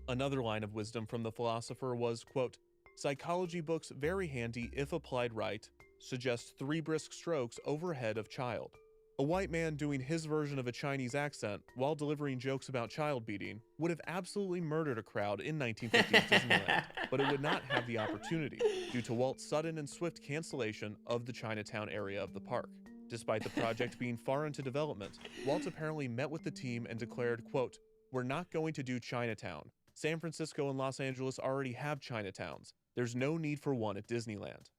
Another line of wisdom from the philosopher was, quote, "Psychology books very handy if applied right, suggest 3 brisk strokes overhead of child." A white man doing his version of a Chinese accent while delivering jokes about child beating would have absolutely murdered a crowd in 1950s Disneyland, but it would not have the opportunity due to Walt's sudden and swift cancellation of the Chinatown area of the park. Despite the project being far into development, Walt apparently met with the team and declared, quote, "We're not going to do Chinatown. San Francisco and Los Angeles already have Chinatowns. There's no need for one at Disneyland."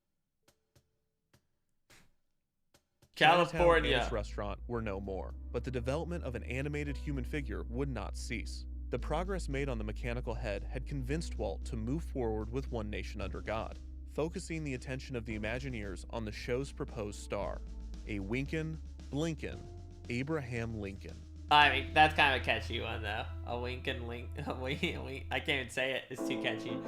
California. And its restaurant were no more, but the development of an animated human figure would not cease. The progress made on the mechanical head had convinced Walt to move forward with One Nation Under God, focusing the attention of the Imagineers on the show's proposed star, a winkin', blinkin' Abraham Lincoln. I mean, that's kind of a catchy one, though. A winkin' link. A wink. I can't even say it. It's too catchy.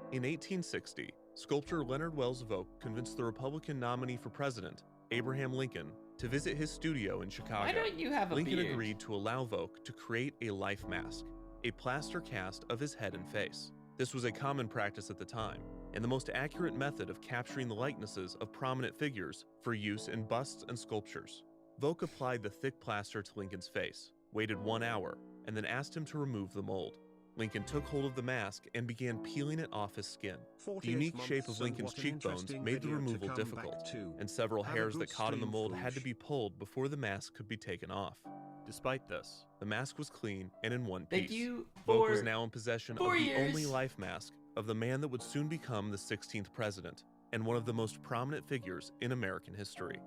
In 1860, sculptor Leonard Wells Vogt convinced the Republican nominee for president, Abraham Lincoln, to visit his studio in Chicago. Why don't you have a Lincoln beard? agreed to allow Vogt to create a life mask, a plaster cast of his head and face. This was a common practice at the time, and the most accurate method of capturing the likenesses of prominent figures for use in busts and sculptures. Vogt applied the thick plaster to Lincoln's face, waited 1 hour, and then asked him to remove the mold. Lincoln took hold of the mask and began peeling it off his skin. The unique shape of Lincoln's cheekbones made the removal difficult, and several hairs that caught in the mold had to be pulled before the mask could be taken off. Despite this, the mask was clean and in one piece. Thank you Vogt for was now in possession of the only life mask of the man that would soon become the 16th president and one of the most prominent figures in American history.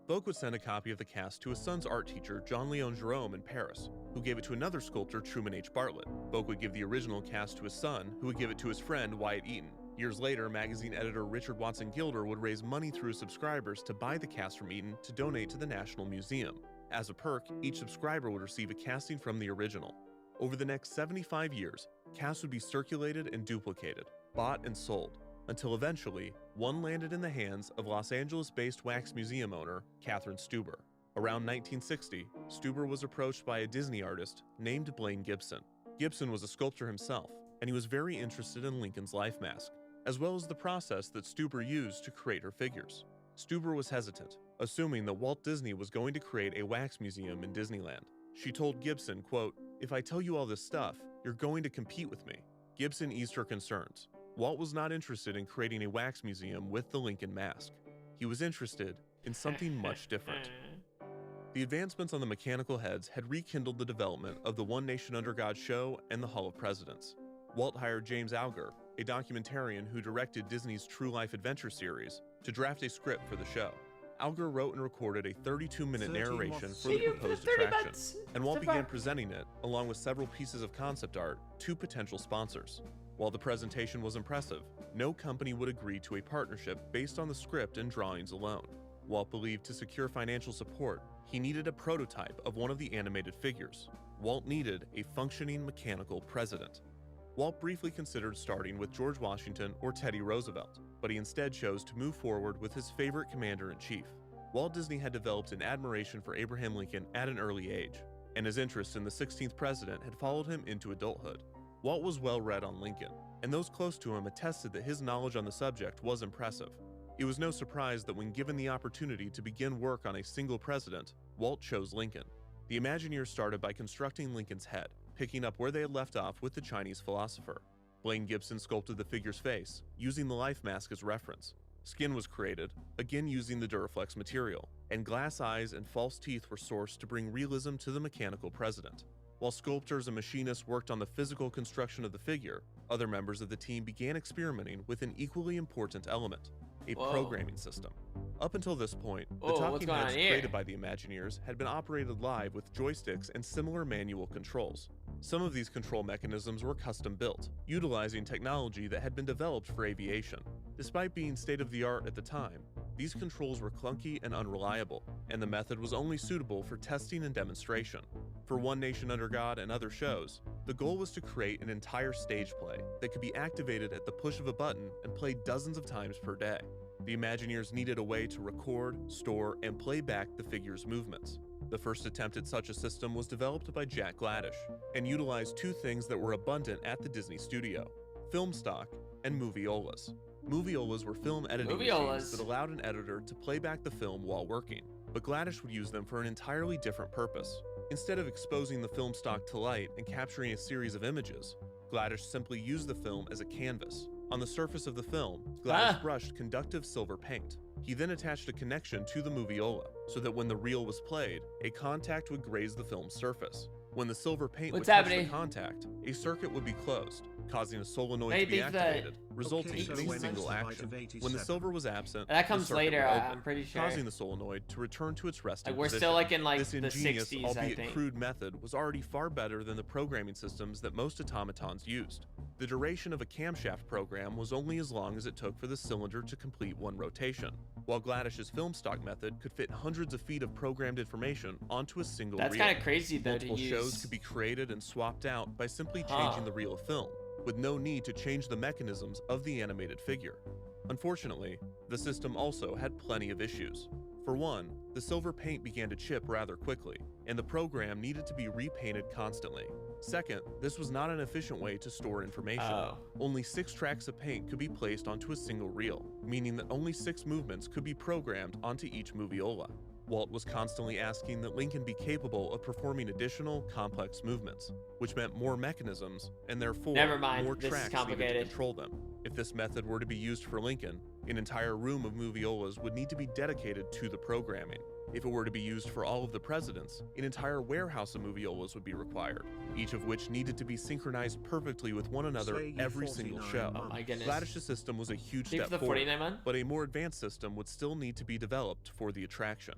Vogt would send a copy of the cast to his son's art teacher, John Leon Jerome, in Paris, who gave it to another sculptor, Truman H. Bartlett. Vogt would give the original cast to his son, who would give it to his friend, Wyatt Eaton. Years later, magazine editor Richard Watson Gilder would raise money through his subscribers to buy the cast from Eaton to donate to the National Museum. As a perk, each subscriber would receive a casting from the original. Over the next 75 years, casts would be circulated and duplicated, bought and sold, until eventually, one landed in the hands of Los Angeles-based wax museum owner, Catherine Stuber. Around 1960, Stuber was approached by a Disney artist named Blaine Gibson. Gibson was a sculptor himself, and he was very interested in Lincoln's life mask, as well as the process that Stuber used to create her figures. Stuber was hesitant, assuming that Walt Disney was going to create a wax museum in Disneyland. She told Gibson, quote, "If I tell you all this stuff, you're going to compete with me." Gibson eased her concerns. Walt was not interested in creating a wax museum with the Lincoln mask. He was interested in something much different. The advancements on the mechanical heads had rekindled the development of the One Nation Under God show and the Hall of Presidents. Walt hired James Alger, a documentarian who directed Disney's True Life Adventure series, to draft a script for the show. Alger wrote and recorded a 32-minute narration for the proposed attraction, and Walt began presenting it, along with several pieces of concept art, to potential sponsors. While the presentation was impressive, no company would agree to a partnership based on the script and drawings alone. Walt believed to secure financial support, he needed a prototype of one of the animated figures. Walt needed a functioning mechanical president. Walt briefly considered starting with George Washington or Teddy Roosevelt, but he instead chose to move forward with his favorite commander-in-chief. Walt Disney had developed an admiration for Abraham Lincoln at an early age, and his interest in the 16th president had followed him into adulthood. Walt was well read on Lincoln, and those close to him attested that his knowledge on the subject was impressive. It was no surprise that when given the opportunity to begin work on a single president, Walt chose Lincoln. The Imagineers started by constructing Lincoln's head, picking up where they had left off with the Chinese philosopher. Blaine Gibson sculpted the figure's face, using the life mask as reference. Skin was created, again using the Duraflex material, and glass eyes and false teeth were sourced to bring realism to the mechanical president. While sculptors and machinists worked on the physical construction of the figure, other members of the team began experimenting with an equally important element, a programming system. Up until this point, the talking heads created by the Imagineers had been operated live with joysticks and similar manual controls. Some of these control mechanisms were custom built, utilizing technology that had been developed for aviation. Despite being state-of-the-art at the time, these controls were clunky and unreliable, and the method was only suitable for testing and demonstration. For One Nation Under God and other shows, the goal was to create an entire stage play that could be activated at the push of a button and played dozens of times per day. The Imagineers needed a way to record, store, and play back the figure's movements. The first attempt at such a system was developed by Jack Gladish and utilized two things that were abundant at the Disney studio: film stock and moviolas. Moviolas were film editing machines that allowed an editor to play back the film while working, but Gladish would use them for an entirely different purpose. Instead of exposing the film stock to light and capturing a series of images, Gladish simply used the film as a canvas. On the surface of the film, Gladish brushed conductive silver paint. He then attached a connection to the moviola so that when the reel was played, a contact would graze the film's surface. When the silver paint would touch the contact, a circuit would be closed, causing a solenoid to be activated, resulting in a single action. When the silver was absent, that comes the later, would open, I'm pretty sure, causing the solenoid to return to its resting we're position. still like in this the ingenious, 60s, albeit I think. crude method was already far better than the programming systems that most automatons used. The duration of a camshaft program was only as long as it took for the cylinder to complete one rotation, while Gladish's film stock method could fit hundreds of feet of programmed information onto a single reel. That's kind of crazy though. Multiple to use. shows could be created and swapped out by simply changing the reel of film, with no need to change the mechanisms of the animated figure. Unfortunately, the system also had plenty of issues. For one, the silver paint began to chip rather quickly, and the program needed to be repainted constantly. Second, this was not an efficient way to store information. Only 6 tracks of paint could be placed onto a single reel, meaning that only 6 movements could be programmed onto each moviola. Walt was constantly asking that Lincoln be capable of performing additional, complex movements, which meant more mechanisms, and therefore more tracks needed to control them. If this method were to be used for Lincoln, an entire room of moviolas would need to be dedicated to the programming. If it were to be used for all of the presidents, an entire warehouse of moviolas would be required, each of which needed to be synchronized perfectly with one another every single show. Oh my goodness. Gladish's system was a huge step forward, but a more advanced system would still need to be developed for the attraction.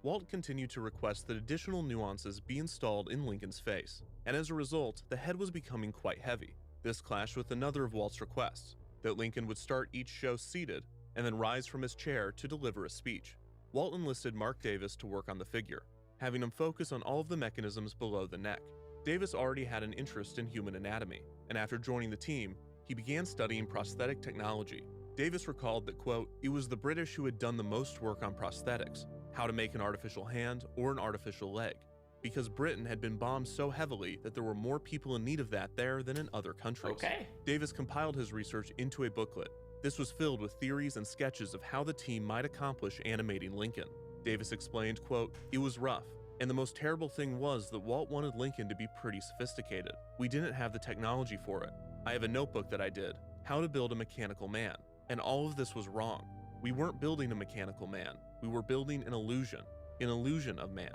Walt continued to request that additional nuances be installed in Lincoln's face, and as a result, the head was becoming quite heavy. This clashed with another of Walt's requests, that Lincoln would start each show seated and then rise from his chair to deliver a speech. Walt enlisted Mark Davis to work on the figure, having him focus on all of the mechanisms below the neck. Davis already had an interest in human anatomy, and after joining the team, he began studying prosthetic technology. Davis recalled that, quote, "It was the British who had done the most work on prosthetics, how to make an artificial hand or an artificial leg, because Britain had been bombed so heavily that there were more people in need of that there than in other countries." Davis compiled his research into a booklet. This was filled with theories and sketches of how the team might accomplish animating Lincoln. Davis explained, quote, "It was rough, and the most terrible thing was that Walt wanted Lincoln to be pretty sophisticated. We didn't have the technology for it. I have a notebook that I did, how to build a mechanical man, and all of this was wrong. We weren't building a mechanical man, we were building an illusion of man.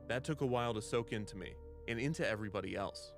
That took a while to soak into me, and into everybody else."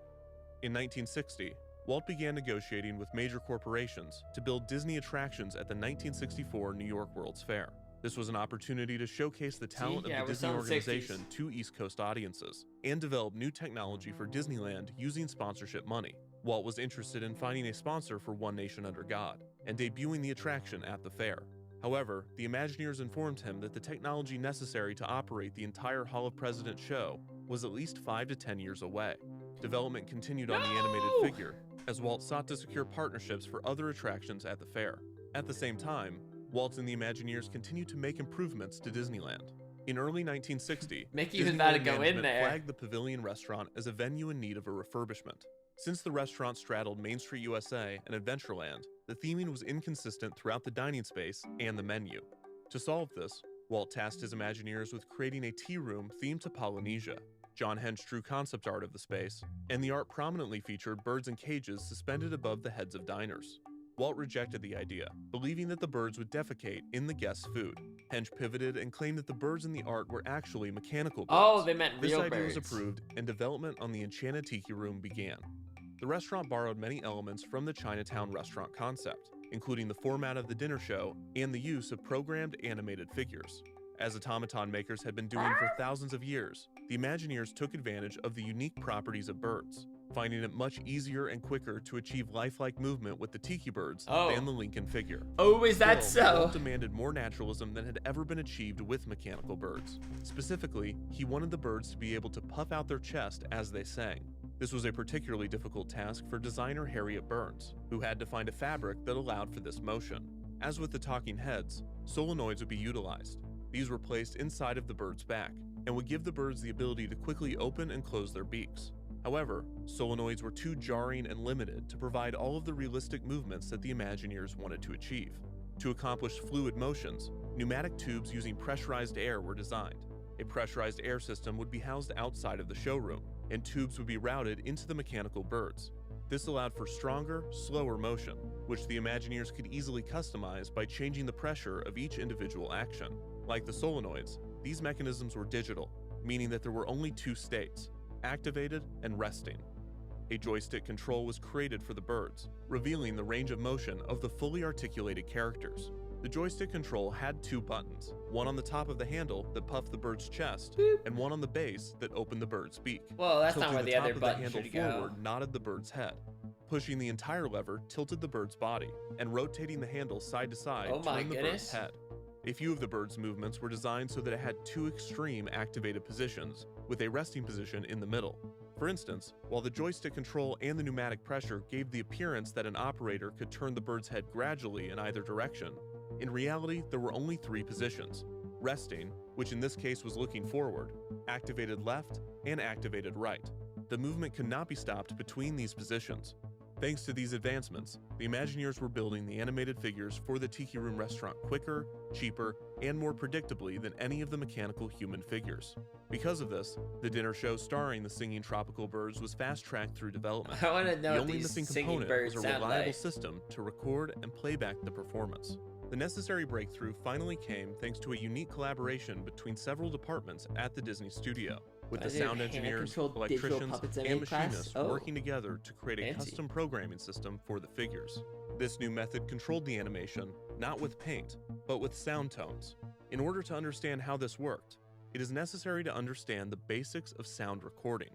In 1960, Walt began negotiating with major corporations to build Disney attractions at the 1964 New York World's Fair. This was an opportunity to showcase the talent of the Disney organization to East Coast audiences, and develop new technology for Disneyland using sponsorship money. Walt was interested in finding a sponsor for One Nation Under God, and debuting the attraction at the fair. However, the Imagineers informed him that the technology necessary to operate the entire Hall of Presidents show was at least 5 to 10 years away. Development continued on the animated figure, as Walt sought to secure partnerships for other attractions at the fair. At the same time, Walt and the Imagineers continued to make improvements to Disneyland. In early 1960, Disneyland management flagged the Pavilion restaurant as a venue in need of a refurbishment. Since the restaurant straddled Main Street USA and Adventureland, the theming was inconsistent throughout the dining space and the menu. To solve this, Walt tasked his Imagineers with creating a tea room themed to Polynesia. John Hench drew concept art of the space, and the art prominently featured birds in cages suspended above the heads of diners. Walt rejected the idea, believing that the birds would defecate in the guests' food. Hench pivoted and claimed that the birds in the art were actually mechanical birds. Oh, they meant real birds. This idea was approved, and development on the Enchanted Tiki Room began. The restaurant borrowed many elements from the Chinatown restaurant concept, including the format of the dinner show and the use of programmed animated figures. As automaton makers had been doing for thousands of years, the Imagineers took advantage of the unique properties of birds, finding it much easier and quicker to achieve lifelike movement with the tiki birds than the Lincoln figure. Oh, is that so? Walt demanded more naturalism than had ever been achieved with mechanical birds. Specifically, he wanted the birds to be able to puff out their chest as they sang. This was a particularly difficult task for designer Harriet Burns, who had to find a fabric that allowed for this motion. As with the talking heads, solenoids would be utilized. These were placed inside of the bird's back and would give the birds the ability to quickly open and close their beaks. However, solenoids were too jarring and limited to provide all of the realistic movements that the Imagineers wanted to achieve. To accomplish fluid motions, pneumatic tubes using pressurized air were designed. A pressurized air system would be housed outside of the showroom, and tubes would be routed into the mechanical birds. This allowed for stronger, slower motion, which the Imagineers could easily customize by changing the pressure of each individual action. Like the solenoids, these mechanisms were digital, meaning that there were only two states: activated and resting. A joystick control was created for the birds, revealing the range of motion of the fully articulated characters. The joystick control had two buttons, one on the top of the handle that puffed the bird's chest, and one on the base that opened the bird's beak. Well, that's Tilting not where the other button should go. Forward nodded the bird's head. Pushing the entire lever tilted the bird's body, and rotating the handle side to side turned the bird's head. A few of the bird's movements were designed so that it had two extreme activated positions, with a resting position in the middle. For instance, while the joystick control and the pneumatic pressure gave the appearance that an operator could turn the bird's head gradually in either direction, in reality there were only three positions: resting, which in this case was looking forward, activated left, and activated right. The movement could not be stopped between these positions. Thanks to these advancements, the Imagineers were building the animated figures for the Tiki Room restaurant quicker, cheaper, and more predictably than any of the mechanical human figures. Because of this, the dinner show starring the singing tropical birds was fast-tracked through development. I want to know the what only these missing singing component birds was a sound reliable like. system to record and playback the performance. The necessary breakthrough finally came thanks to a unique collaboration between several departments at the Disney studio, with the sound engineers, electricians, and machinists working together to create a custom programming system for the figures. This new method controlled the animation, not with paint, but with sound tones. In order to understand how this worked, it is necessary to understand the basics of sound recording.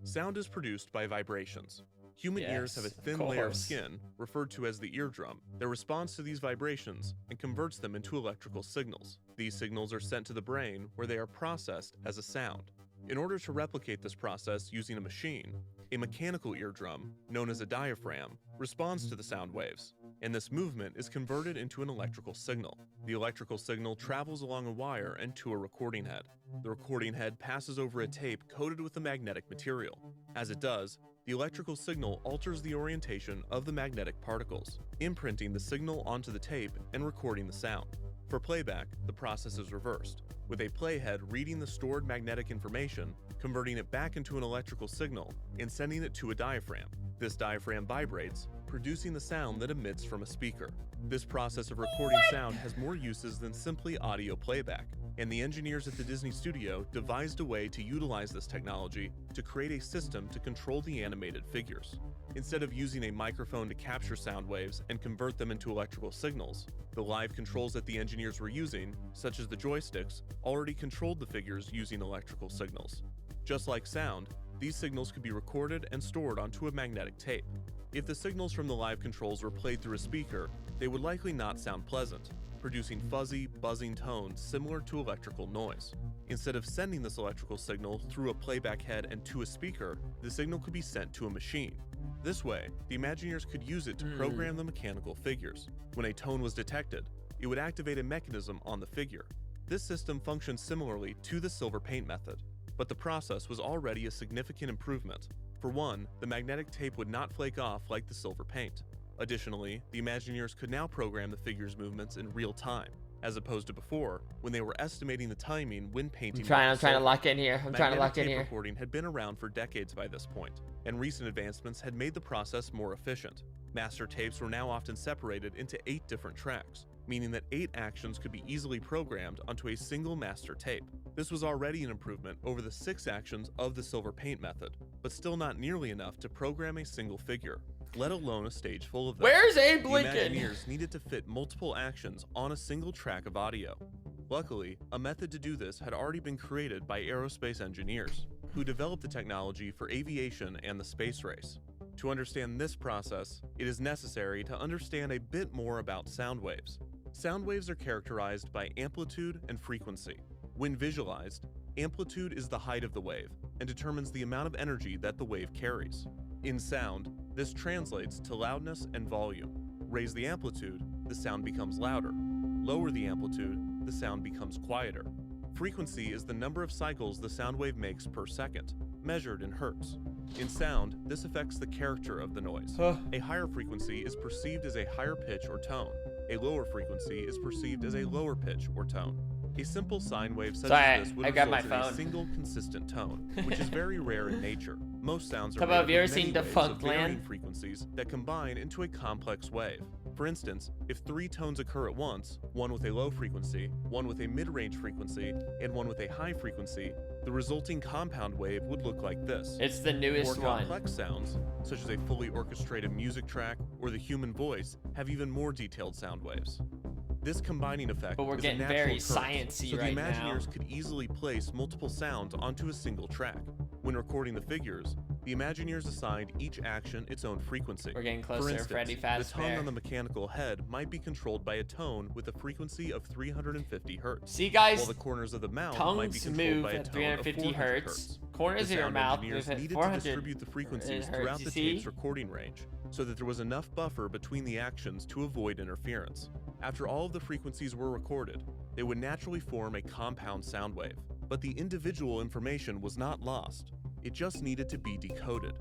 Sound is produced by vibrations. Human ears have a thin layer of skin, referred to as the eardrum, that responds to these vibrations and converts them into electrical signals. These signals are sent to the brain, where they are processed as a sound. In order to replicate this process using a machine, a mechanical eardrum, known as a diaphragm, responds to the sound waves, and this movement is converted into an electrical signal. The electrical signal travels along a wire and to a recording head. The recording head passes over a tape coated with a magnetic material. As it does, the electrical signal alters the orientation of the magnetic particles, imprinting the signal onto the tape and recording the sound. For playback, the process is reversed, with a playhead reading the stored magnetic information, converting it back into an electrical signal, and sending it to a diaphragm. This diaphragm vibrates, producing the sound that emits from a speaker. This process of recording sound has more uses than simply audio playback, and the engineers at the Disney studio devised a way to utilize this technology to create a system to control the animated figures. Instead of using a microphone to capture sound waves and convert them into electrical signals, the live controls that the engineers were using, such as the joysticks, already controlled the figures using electrical signals. Just like sound, these signals could be recorded and stored onto a magnetic tape. If the signals from the live controls were played through a speaker, they would likely not sound pleasant, producing fuzzy, buzzing tones similar to electrical noise. Instead of sending this electrical signal through a playback head and to a speaker, the signal could be sent to a machine. This way, the Imagineers could use it to program the mechanical figures. When a tone was detected, it would activate a mechanism on the figure. This system functioned similarly to the silver paint method, but the process was already a significant improvement. For one, the magnetic tape would not flake off like the silver paint. Additionally, the Imagineers could now program the figures' movements in real time, as opposed to before, when they were estimating the timing when painting. I'm trying to lock in here. Magnetic tape recording had been around for decades by this point, and recent advancements had made the process more efficient. Master tapes were now often separated into 8 different tracks, meaning that 8 actions could be easily programmed onto a single master tape. This was already an improvement over the 6 actions of the silver paint method, but still not nearly enough to program a single figure, let alone a stage full of them. Where's Abe Lincoln? The Imagineers needed to fit multiple actions on a single track of audio. Luckily, a method to do this had already been created by aerospace engineers, who developed the technology for aviation and the space race. To understand this process, it is necessary to understand a bit more about sound waves. Sound waves are characterized by amplitude and frequency. When visualized, amplitude is the height of the wave and determines the amount of energy that the wave carries. In sound, this translates to loudness and volume. Raise the amplitude, the sound becomes louder. Lower the amplitude, the sound becomes quieter. Frequency is the number of cycles the sound wave makes per second, measured in hertz. In sound, this affects the character of the noise. A higher frequency is perceived as a higher pitch or tone. A lower frequency is perceived as a lower pitch or tone. A simple sine wave such as this would result in a single consistent tone, which is very rare in nature. Most sounds are made of many waves of varying frequencies that combine into a complex wave. For instance, if 3 tones occur at once, one with a low frequency, one with a mid-range frequency, and one with a high frequency, the resulting compound wave would look like this. It's the newest one. More complex sounds, such as a fully orchestrated music track or the human voice, have even more detailed sound waves. This combining effect but we're is getting a natural very occurrence, sciencey so the right Imagineers now. could easily place multiple sounds onto a single track. When recording the figures, the Imagineers assigned each action its own frequency. We're getting closer. For instance, Freddy the Fazbear. tongue on the mechanical head might be controlled by a tone with a frequency of 350 hertz. See, guys, while the corners of the mouth might be tongues controlled move by a at tone 350 of 400 hertz. Corners of your mouth move at needed 400 to distribute the frequencies hertz, throughout you the see? tape's recording range, so that there was enough buffer between the actions to avoid interference. After all of the frequencies were recorded, they would naturally form a compound sound wave. But the individual information was not lost. It just needed to be decoded.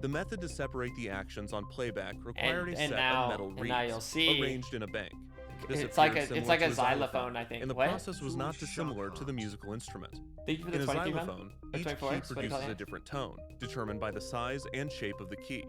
The method to separate the actions on playback required a set of metal reeds arranged in a bank. It's like a xylophone, I think. And the process was not dissimilar to the musical instrument. Thank you for the In a 22 xylophone, each key produces a different tone, determined by the size and shape of the key.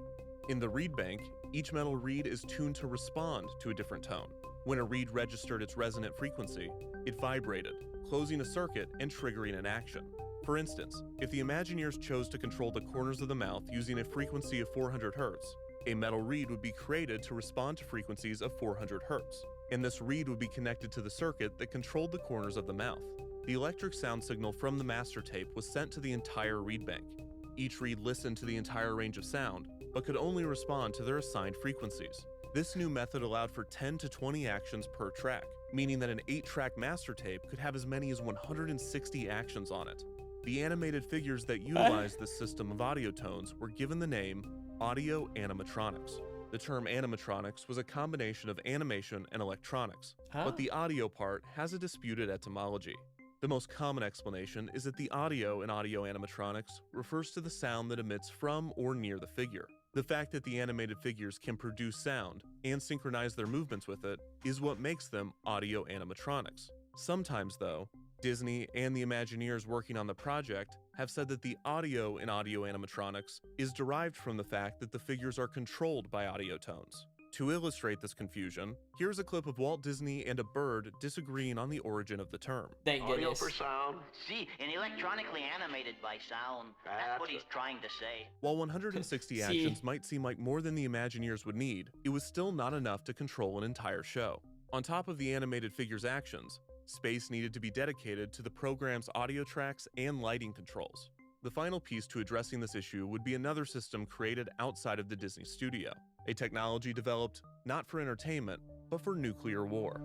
In the reed bank, each metal reed is tuned to respond to a different tone. When a reed registered its resonant frequency, it vibrated, closing a circuit and triggering an action. For instance, if the Imagineers chose to control the corners of the mouth using a frequency of 400 hertz, a metal reed would be created to respond to frequencies of 400 hertz, and this reed would be connected to the circuit that controlled the corners of the mouth. The electric sound signal from the master tape was sent to the entire reed bank. Each reed listened to the entire range of sound, but could only respond to their assigned frequencies. This new method allowed for 10 to 20 actions per track, meaning that an 8-track master tape could have as many as 160 actions on it. The animated figures that utilized this system of audio tones were given the name Audio-Animatronics. The term animatronics was a combination of animation and electronics, but the audio part has a disputed etymology. The most common explanation is that the audio in audio-animatronics refers to the sound that emits from or near the figure. The fact that the animated figures can produce sound and synchronize their movements with it is what makes them audio-animatronics. Sometimes, though, Disney and the Imagineers working on the project have said that the audio in audio-animatronics is derived from the fact that the figures are controlled by audio tones. To illustrate this confusion, here's a clip of Walt Disney and a bird disagreeing on the origin of the term. Thank Audio goodness. for sound. See, and electronically animated by sound. That's what he's trying to say. While 160 actions might seem like more than the Imagineers would need, it was still not enough to control an entire show. On top of the animated figures' actions, space needed to be dedicated to the program's audio tracks and lighting controls. The final piece to addressing this issue would be another system created outside of the Disney studio, a technology developed not for entertainment, but for nuclear war.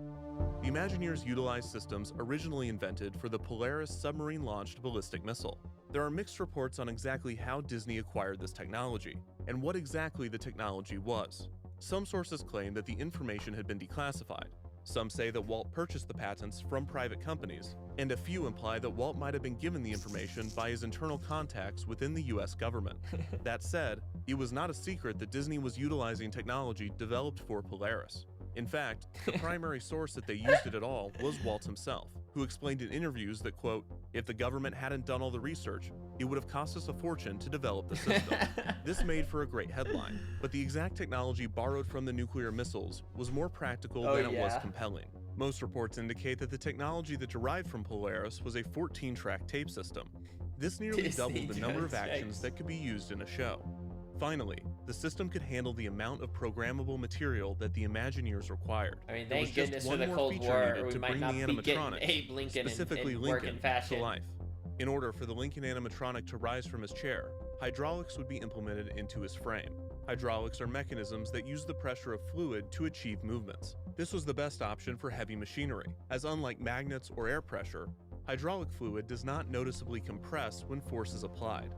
The Imagineers utilized systems originally invented for the Polaris submarine-launched ballistic missile. There are mixed reports on exactly how Disney acquired this technology, and what exactly the technology was. Some sources claim that the information had been declassified. Some say that Walt purchased the patents from private companies, and a few imply that Walt might have been given the information by his internal contacts within the US government. That said, it was not a secret that Disney was utilizing technology developed for Polaris. In fact, the primary source that they used it at all was Walt himself, who explained in interviews that, quote, if the government hadn't done all the research, it would have cost us a fortune to develop the system. This made for a great headline, but the exact technology borrowed from the nuclear missiles was more practical than it was compelling. Most reports indicate that the technology that derived from Polaris was a 14-track tape system. This nearly doubled the number of actions that could be used in a show. Finally, the system could handle the amount of programmable material that the Imagineers required. I mean, thank goodness for the Cold War, or we might not be getting Abe Lincoln specifically in Lincoln, working fashion. to life. In order for the Lincoln animatronic to rise from his chair, hydraulics would be implemented into his frame. Hydraulics are mechanisms that use the pressure of fluid to achieve movements. This was the best option for heavy machinery, as unlike magnets or air pressure, hydraulic fluid does not noticeably compress when force is applied.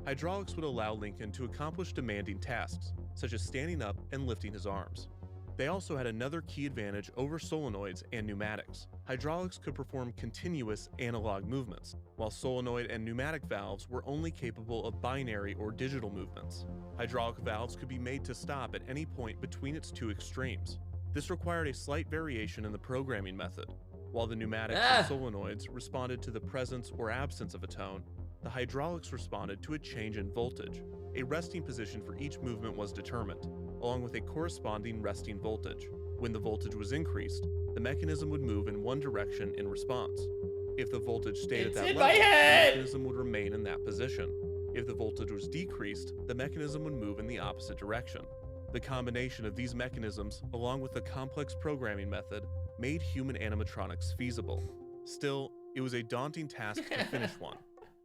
Hydraulics would allow Lincoln to accomplish demanding tasks, such as standing up and lifting his arms. They also had another key advantage over solenoids and pneumatics. Hydraulics could perform continuous analog movements, while solenoid and pneumatic valves were only capable of binary or digital movements. Hydraulic valves could be made to stop at any point between its two extremes. This required a slight variation in the programming method. While the pneumatics and solenoids responded to the presence or absence of a tone, the hydraulics responded to a change in voltage. A resting position for each movement was determined, along with a corresponding resting voltage. When the voltage was increased, the mechanism would move in one direction in response. If the voltage stayed at that level, the mechanism would remain in that position. If the voltage was decreased, the mechanism would move in the opposite direction. The combination of these mechanisms, along with the complex programming method, made human animatronics feasible. Still, it was a daunting task to finish one,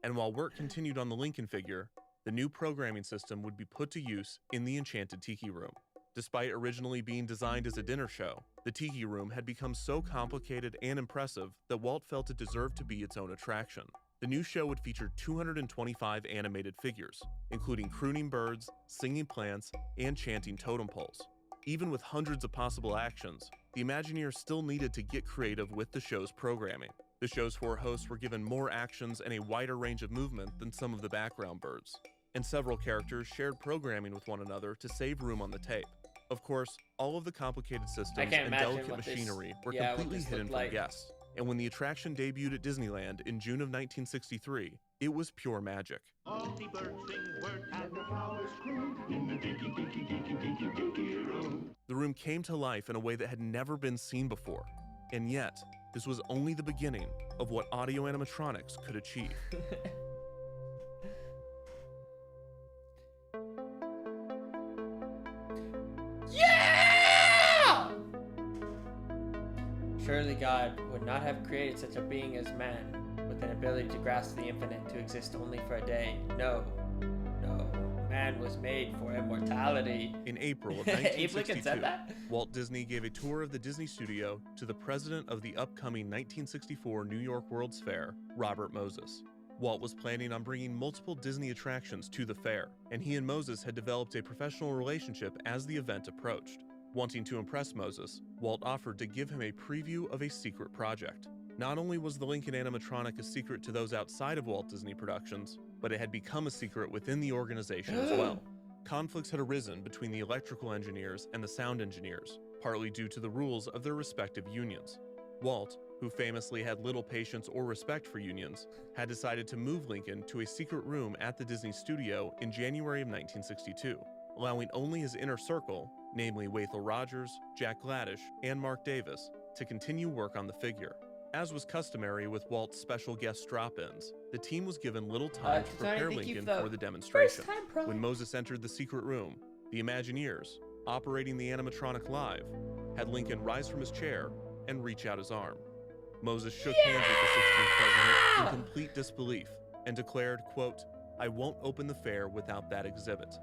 and while work continued on the Lincoln figure, the new programming system would be put to use in the Enchanted Tiki Room. Despite originally being designed as a dinner show, the Tiki Room had become so complicated and impressive that Walt felt it deserved to be its own attraction. The new show would feature 225 animated figures, including crooning birds, singing plants, and chanting totem poles. Even with hundreds of possible actions, the Imagineers still needed to get creative with the show's programming. The show's 4 hosts were given more actions and a wider range of movement than some of the background birds, and several characters shared programming with one another to save room on the tape. Of course, all of the complicated systems and delicate machinery were completely hidden from guests, and when the attraction debuted at Disneyland in June of 1963, it was pure magic. The room came to life in a way that had never been seen before, and yet, this was only the beginning of what audio-animatronics could achieve. Yeah! Surely God would not have created such a being as man, with an ability to grasp the infinite to exist only for a day. No. Man was made for immortality. In April of 1962, Walt Disney gave a tour of the Disney studio to the president of the upcoming 1964 New York World's Fair, Robert Moses. Walt was planning on bringing multiple Disney attractions to the fair, and he and Moses had developed a professional relationship as the event approached. Wanting to impress Moses, Walt offered to give him a preview of a secret project. Not only was the Lincoln animatronic a secret to those outside of Walt Disney Productions, but it had become a secret within the organization as well. Conflicts had arisen between the electrical engineers and the sound engineers, partly due to the rules of their respective unions. Walt, who famously had little patience or respect for unions, had decided to move Lincoln to a secret room at the Disney studio in January of 1962, allowing only his inner circle, namely Wathel Rogers, Jack Gladish, and Mark Davis, to continue work on the figure. As was customary with Walt's special guest drop-ins, the team was given little time to prepare Lincoln for the demonstration. When Moses entered the secret room, the Imagineers, operating the animatronic live, had Lincoln rise from his chair and reach out his arm. Moses shook hands with the 16th president in complete disbelief and declared, quote, "I won't open the fair without that exhibit."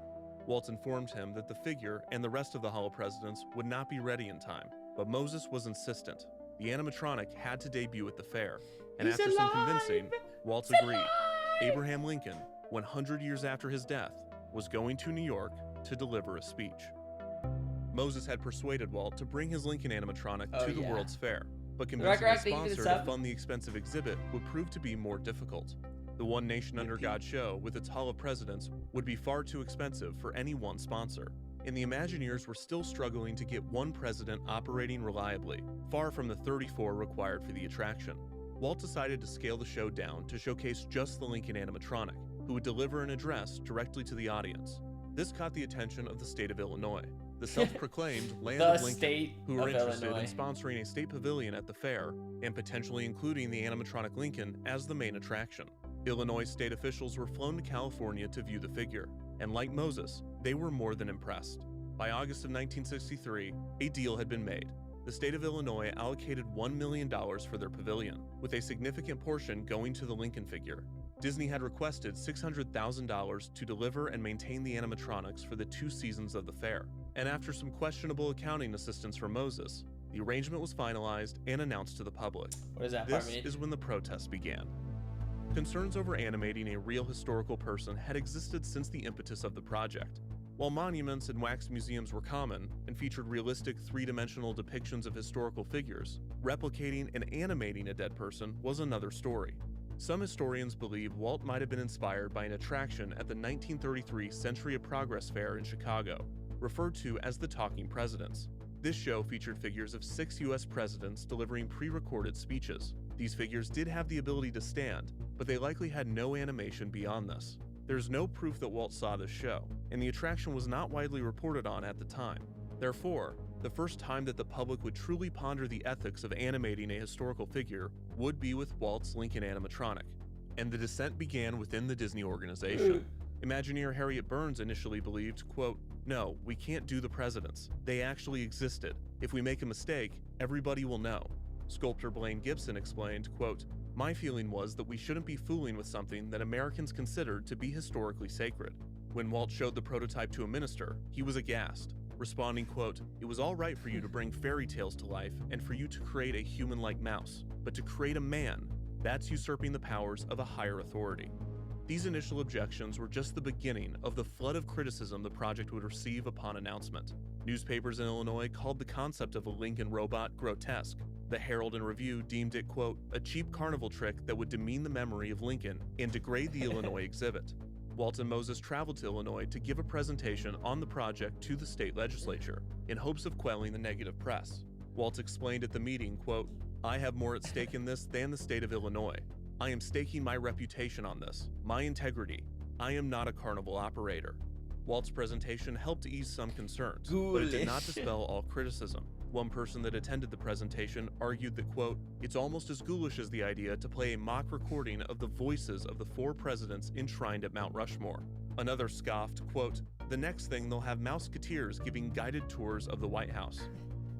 Walt informed him that the figure and the rest of the Hall of Presidents would not be ready in time, but Moses was insistent. The animatronic had to debut at the fair, and after some convincing, Walt agreed. Abraham Lincoln, 100 years after his death, was going to New York to deliver a speech. Moses had persuaded Walt to bring his Lincoln animatronic to the World's Fair, but convincing a sponsor to fund the expensive exhibit would prove to be more difficult. The One Nation Under God show, with its Hall of Presidents, would be far too expensive for any one sponsor, and the Imagineers were still struggling to get one president operating reliably, far from the 34 required for the attraction. Walt decided to scale the show down to showcase just the Lincoln animatronic, who would deliver an address directly to the audience. This caught the attention of the state of Illinois, the self-proclaimed land of Lincoln, who were interested in sponsoring a state pavilion at the fair and potentially including the animatronic Lincoln as the main attraction. Illinois state officials were flown to California to view the figure, and like Moses, they were more than impressed. By August of 1963, a deal had been made. The state of Illinois allocated $1 million for their pavilion, with a significant portion going to the Lincoln figure. Disney had requested $600,000 to deliver and maintain the animatronics for the 2 seasons of the fair, and after some questionable accounting assistance from Moses, the arrangement was finalized and announced to the public. What does that This is when the protests began. Concerns over animating a real historical person had existed since the impetus of the project. While monuments and wax museums were common and featured realistic three-dimensional depictions of historical figures, replicating and animating a dead person was another story. Some historians believe Walt might have been inspired by an attraction at the 1933 Century of Progress Fair in Chicago, referred to as the Talking Presidents. This show featured figures of 6 U.S. presidents delivering pre-recorded speeches. These figures did have the ability to stand, but they likely had no animation beyond this. There's no proof that Walt saw this show, and the attraction was not widely reported on at the time. Therefore, the first time that the public would truly ponder the ethics of animating a historical figure would be with Walt's Lincoln animatronic. And the descent began within the Disney organization. Imagineer Harriet Burns initially believed, quote, "No, we can't do the presidents. They actually existed. If we make a mistake, everybody will know." Sculptor Blaine Gibson explained, quote, "My feeling was that we shouldn't be fooling with something that Americans considered to be historically sacred." When Walt showed the prototype to a minister, he was aghast, responding, quote, "It was all right for you to bring fairy tales to life and for you to create a human-like mouse, but to create a man, that's usurping the powers of a higher authority." These initial objections were just the beginning of the flood of criticism the project would receive upon announcement. Newspapers in Illinois called the concept of a Lincoln robot grotesque. The Herald and Review deemed it, quote, "a cheap carnival trick that would demean the memory of Lincoln and degrade the Illinois exhibit." Walt and Moses traveled to Illinois to give a presentation on the project to the state legislature, in hopes of quelling the negative press. Walt explained at the meeting, quote, "I have more at stake in this than the state of Illinois. I am staking my reputation on this, my integrity. I am not a carnival operator." Walt's presentation helped to ease some concerns, but it did not dispel all criticism. One person that attended the presentation argued that, quote, "It's almost as ghoulish as the idea to play a mock recording of the voices of the 4 presidents enshrined at Mount Rushmore." Another scoffed, quote, "The next thing they'll have Mouseketeers giving guided tours of the White House."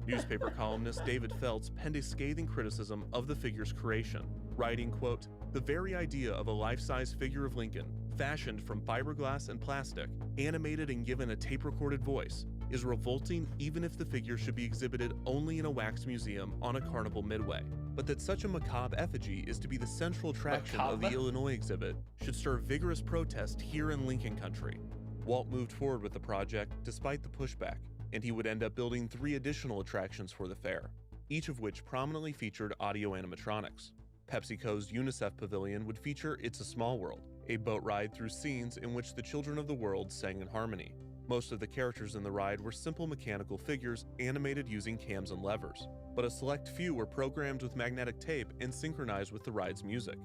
Newspaper columnist David Feltz penned a scathing criticism of the figure's creation, writing, quote, "The very idea of a life-size figure of Lincoln, fashioned from fiberglass and plastic, animated and given a tape-recorded voice, is revolting even if the figure should be exhibited only in a wax museum on a carnival midway. But that such a macabre effigy is to be the central attraction of the Illinois exhibit should stir vigorous protest here in Lincoln country." Walt moved forward with the project despite the pushback, and he would end up building 3 additional attractions for the fair, each of which prominently featured audio-animatronics. PepsiCo's UNICEF Pavilion would feature It's a Small World, a boat ride through scenes in which the children of the world sang in harmony. Most of the characters in the ride were simple mechanical figures animated using cams and levers, but a select few were programmed with magnetic tape and synchronized with the ride's music.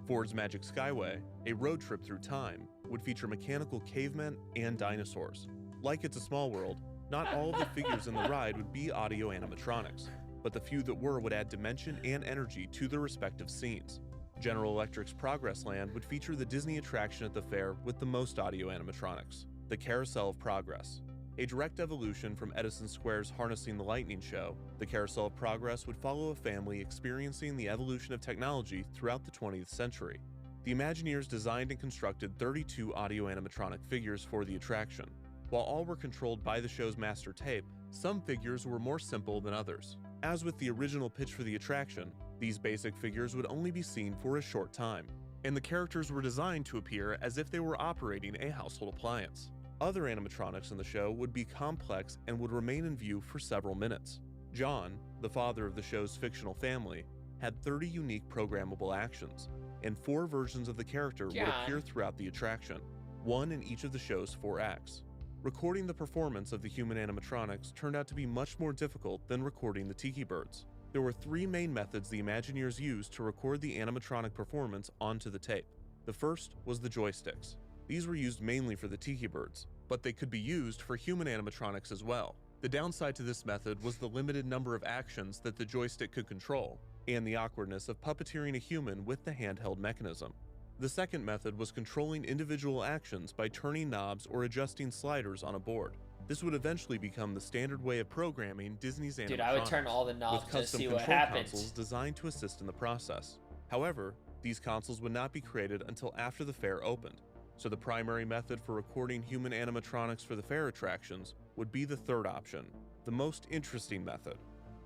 Ford's Magic Skyway, a road trip through time, would feature mechanical cavemen and dinosaurs. Like It's a Small World, not all of the figures in the ride would be audio animatronics, but the few that were would add dimension and energy to their respective scenes. General Electric's Progress Land would feature the Disney attraction at the fair with the most audio animatronics, the Carousel of Progress. A direct evolution from Edison Square's Harnessing the Lightning show, the Carousel of Progress would follow a family experiencing the evolution of technology throughout the 20th century. The Imagineers designed and constructed 32 audio animatronic figures for the attraction. While all were controlled by the show's master tape, some figures were more simple than others. As with the original pitch for the attraction, these basic figures would only be seen for a short time, and the characters were designed to appear as if they were operating a household appliance. Other animatronics in the show would be complex and would remain in view for several minutes. John, the father of the show's fictional family, had 30 unique programmable actions, and 4 versions of the character would appear throughout the attraction, 1 in each of the show's 4 acts. Recording the performance of the human animatronics turned out to be much more difficult than recording the Tiki Birds. There were 3 main methods the Imagineers used to record the animatronic performance onto the tape. The first was the joysticks. These were used mainly for the Tiki Birds, but they could be used for human animatronics as well. The downside to this method was the limited number of actions that the joystick could control, and the awkwardness of puppeteering a human with the handheld mechanism. The second method was controlling individual actions by turning knobs or adjusting sliders on a board. This would eventually become the standard way of programming Disney's animatronics. Dude, I would turn all the knobs to see what happens. Consoles designed to assist in the process. However, these consoles would not be created until after the fair opened, so the primary method for recording human animatronics for the fair attractions would be the third option, the most interesting method.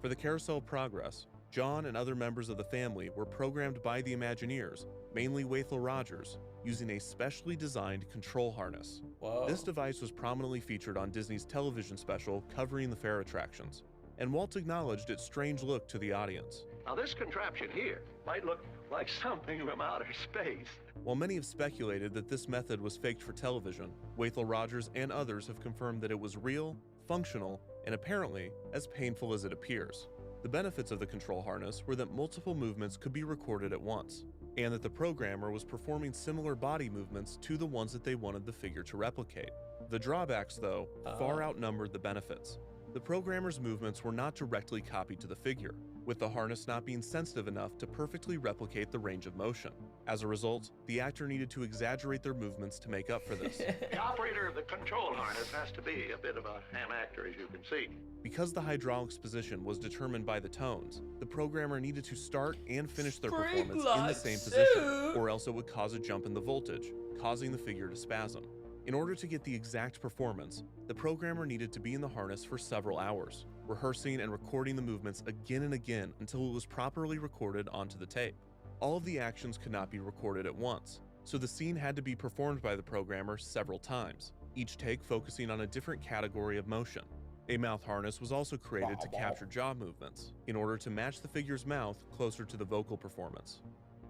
For the Carousel of Progress, John and other members of the family were programmed by the Imagineers, mainly Wathel Rogers, using a specially designed control harness. Whoa. This device was prominently featured on Disney's television special covering the fair attractions, and Walt acknowledged its strange look to the audience. Now this contraption here might look like something from outer space. While many have speculated that this method was faked for television, Waithel Rogers and others have confirmed that it was real, functional, and apparently as painful as it appears. The benefits of the control harness were that multiple movements could be recorded at once, and that the programmer was performing similar body movements to the ones that they wanted the figure to replicate. The drawbacks, though, far outnumbered the benefits. The programmer's movements were not directly copied to the figure, with the harness not being sensitive enough to perfectly replicate the range of motion. As a result, the actor needed to exaggerate their movements to make up for this. The operator of the control harness has to be a bit of a ham actor, as you can see. Because the hydraulics position was determined by the tones, the programmer needed to start and finish their performance in the same position, or else it would cause a jump in the voltage, causing the figure to spasm. In order to get the exact performance, the programmer needed to be in the harness for several hours, rehearsing and recording the movements again and again until it was properly recorded onto the tape. All of the actions could not be recorded at once, so the scene had to be performed by the programmer several times, each take focusing on a different category of motion. A mouth harness was also created to capture jaw movements, in order to match the figure's mouth closer to the vocal performance.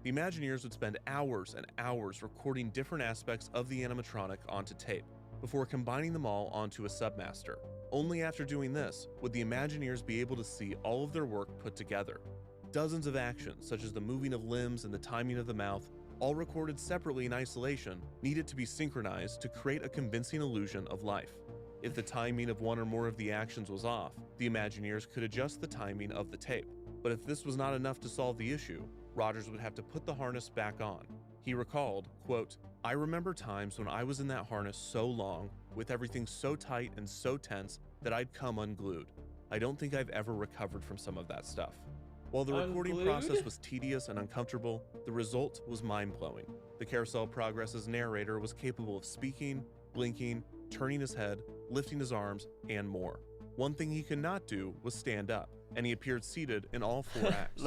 The Imagineers would spend hours and hours recording different aspects of the animatronic onto tape, before combining them all onto a submaster. Only after doing this would the Imagineers be able to see all of their work put together. Dozens of actions, such as the moving of limbs and the timing of the mouth, all recorded separately in isolation, needed to be synchronized to create a convincing illusion of life. If the timing of one or more of the actions was off, the Imagineers could adjust the timing of the tape. But if this was not enough to solve the issue, Rogers would have to put the harness back on. He recalled, quote, "I remember times when I was in that harness so long, with everything so tight and so tense, that I'd come unglued. I don't think I've ever recovered from some of that stuff." While the recording process was tedious and uncomfortable, the result was mind-blowing. The Carousel of Progress's narrator was capable of speaking, blinking, turning his head, lifting his arms, and more. One thing he could not do was stand up, and he appeared seated in all 4 acts.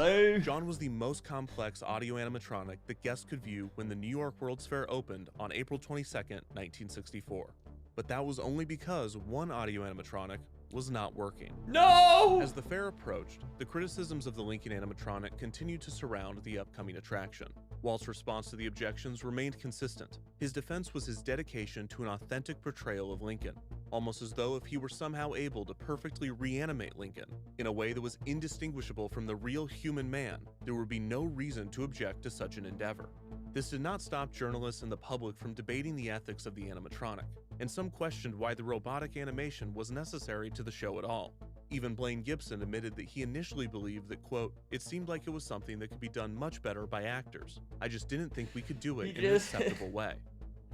John was the most complex audio animatronic that guests could view when the New York World's Fair opened on April 22, 1964. But that was only because one audio animatronic was not working. No! As the fair approached, the criticisms of the Lincoln animatronic continued to surround the upcoming attraction. Walt's response to the objections remained consistent. His defense was his dedication to an authentic portrayal of Lincoln, almost as though if he were somehow able to perfectly reanimate Lincoln in a way that was indistinguishable from the real human man, there would be no reason to object to such an endeavor. This did not stop journalists and the public from debating the ethics of the animatronic, and some questioned why the robotic animation was necessary to the show at all. Even Blaine Gibson admitted that he initially believed that, quote, "It seemed like it was something that could be done much better by actors. I just didn't think we could do it in an acceptable way."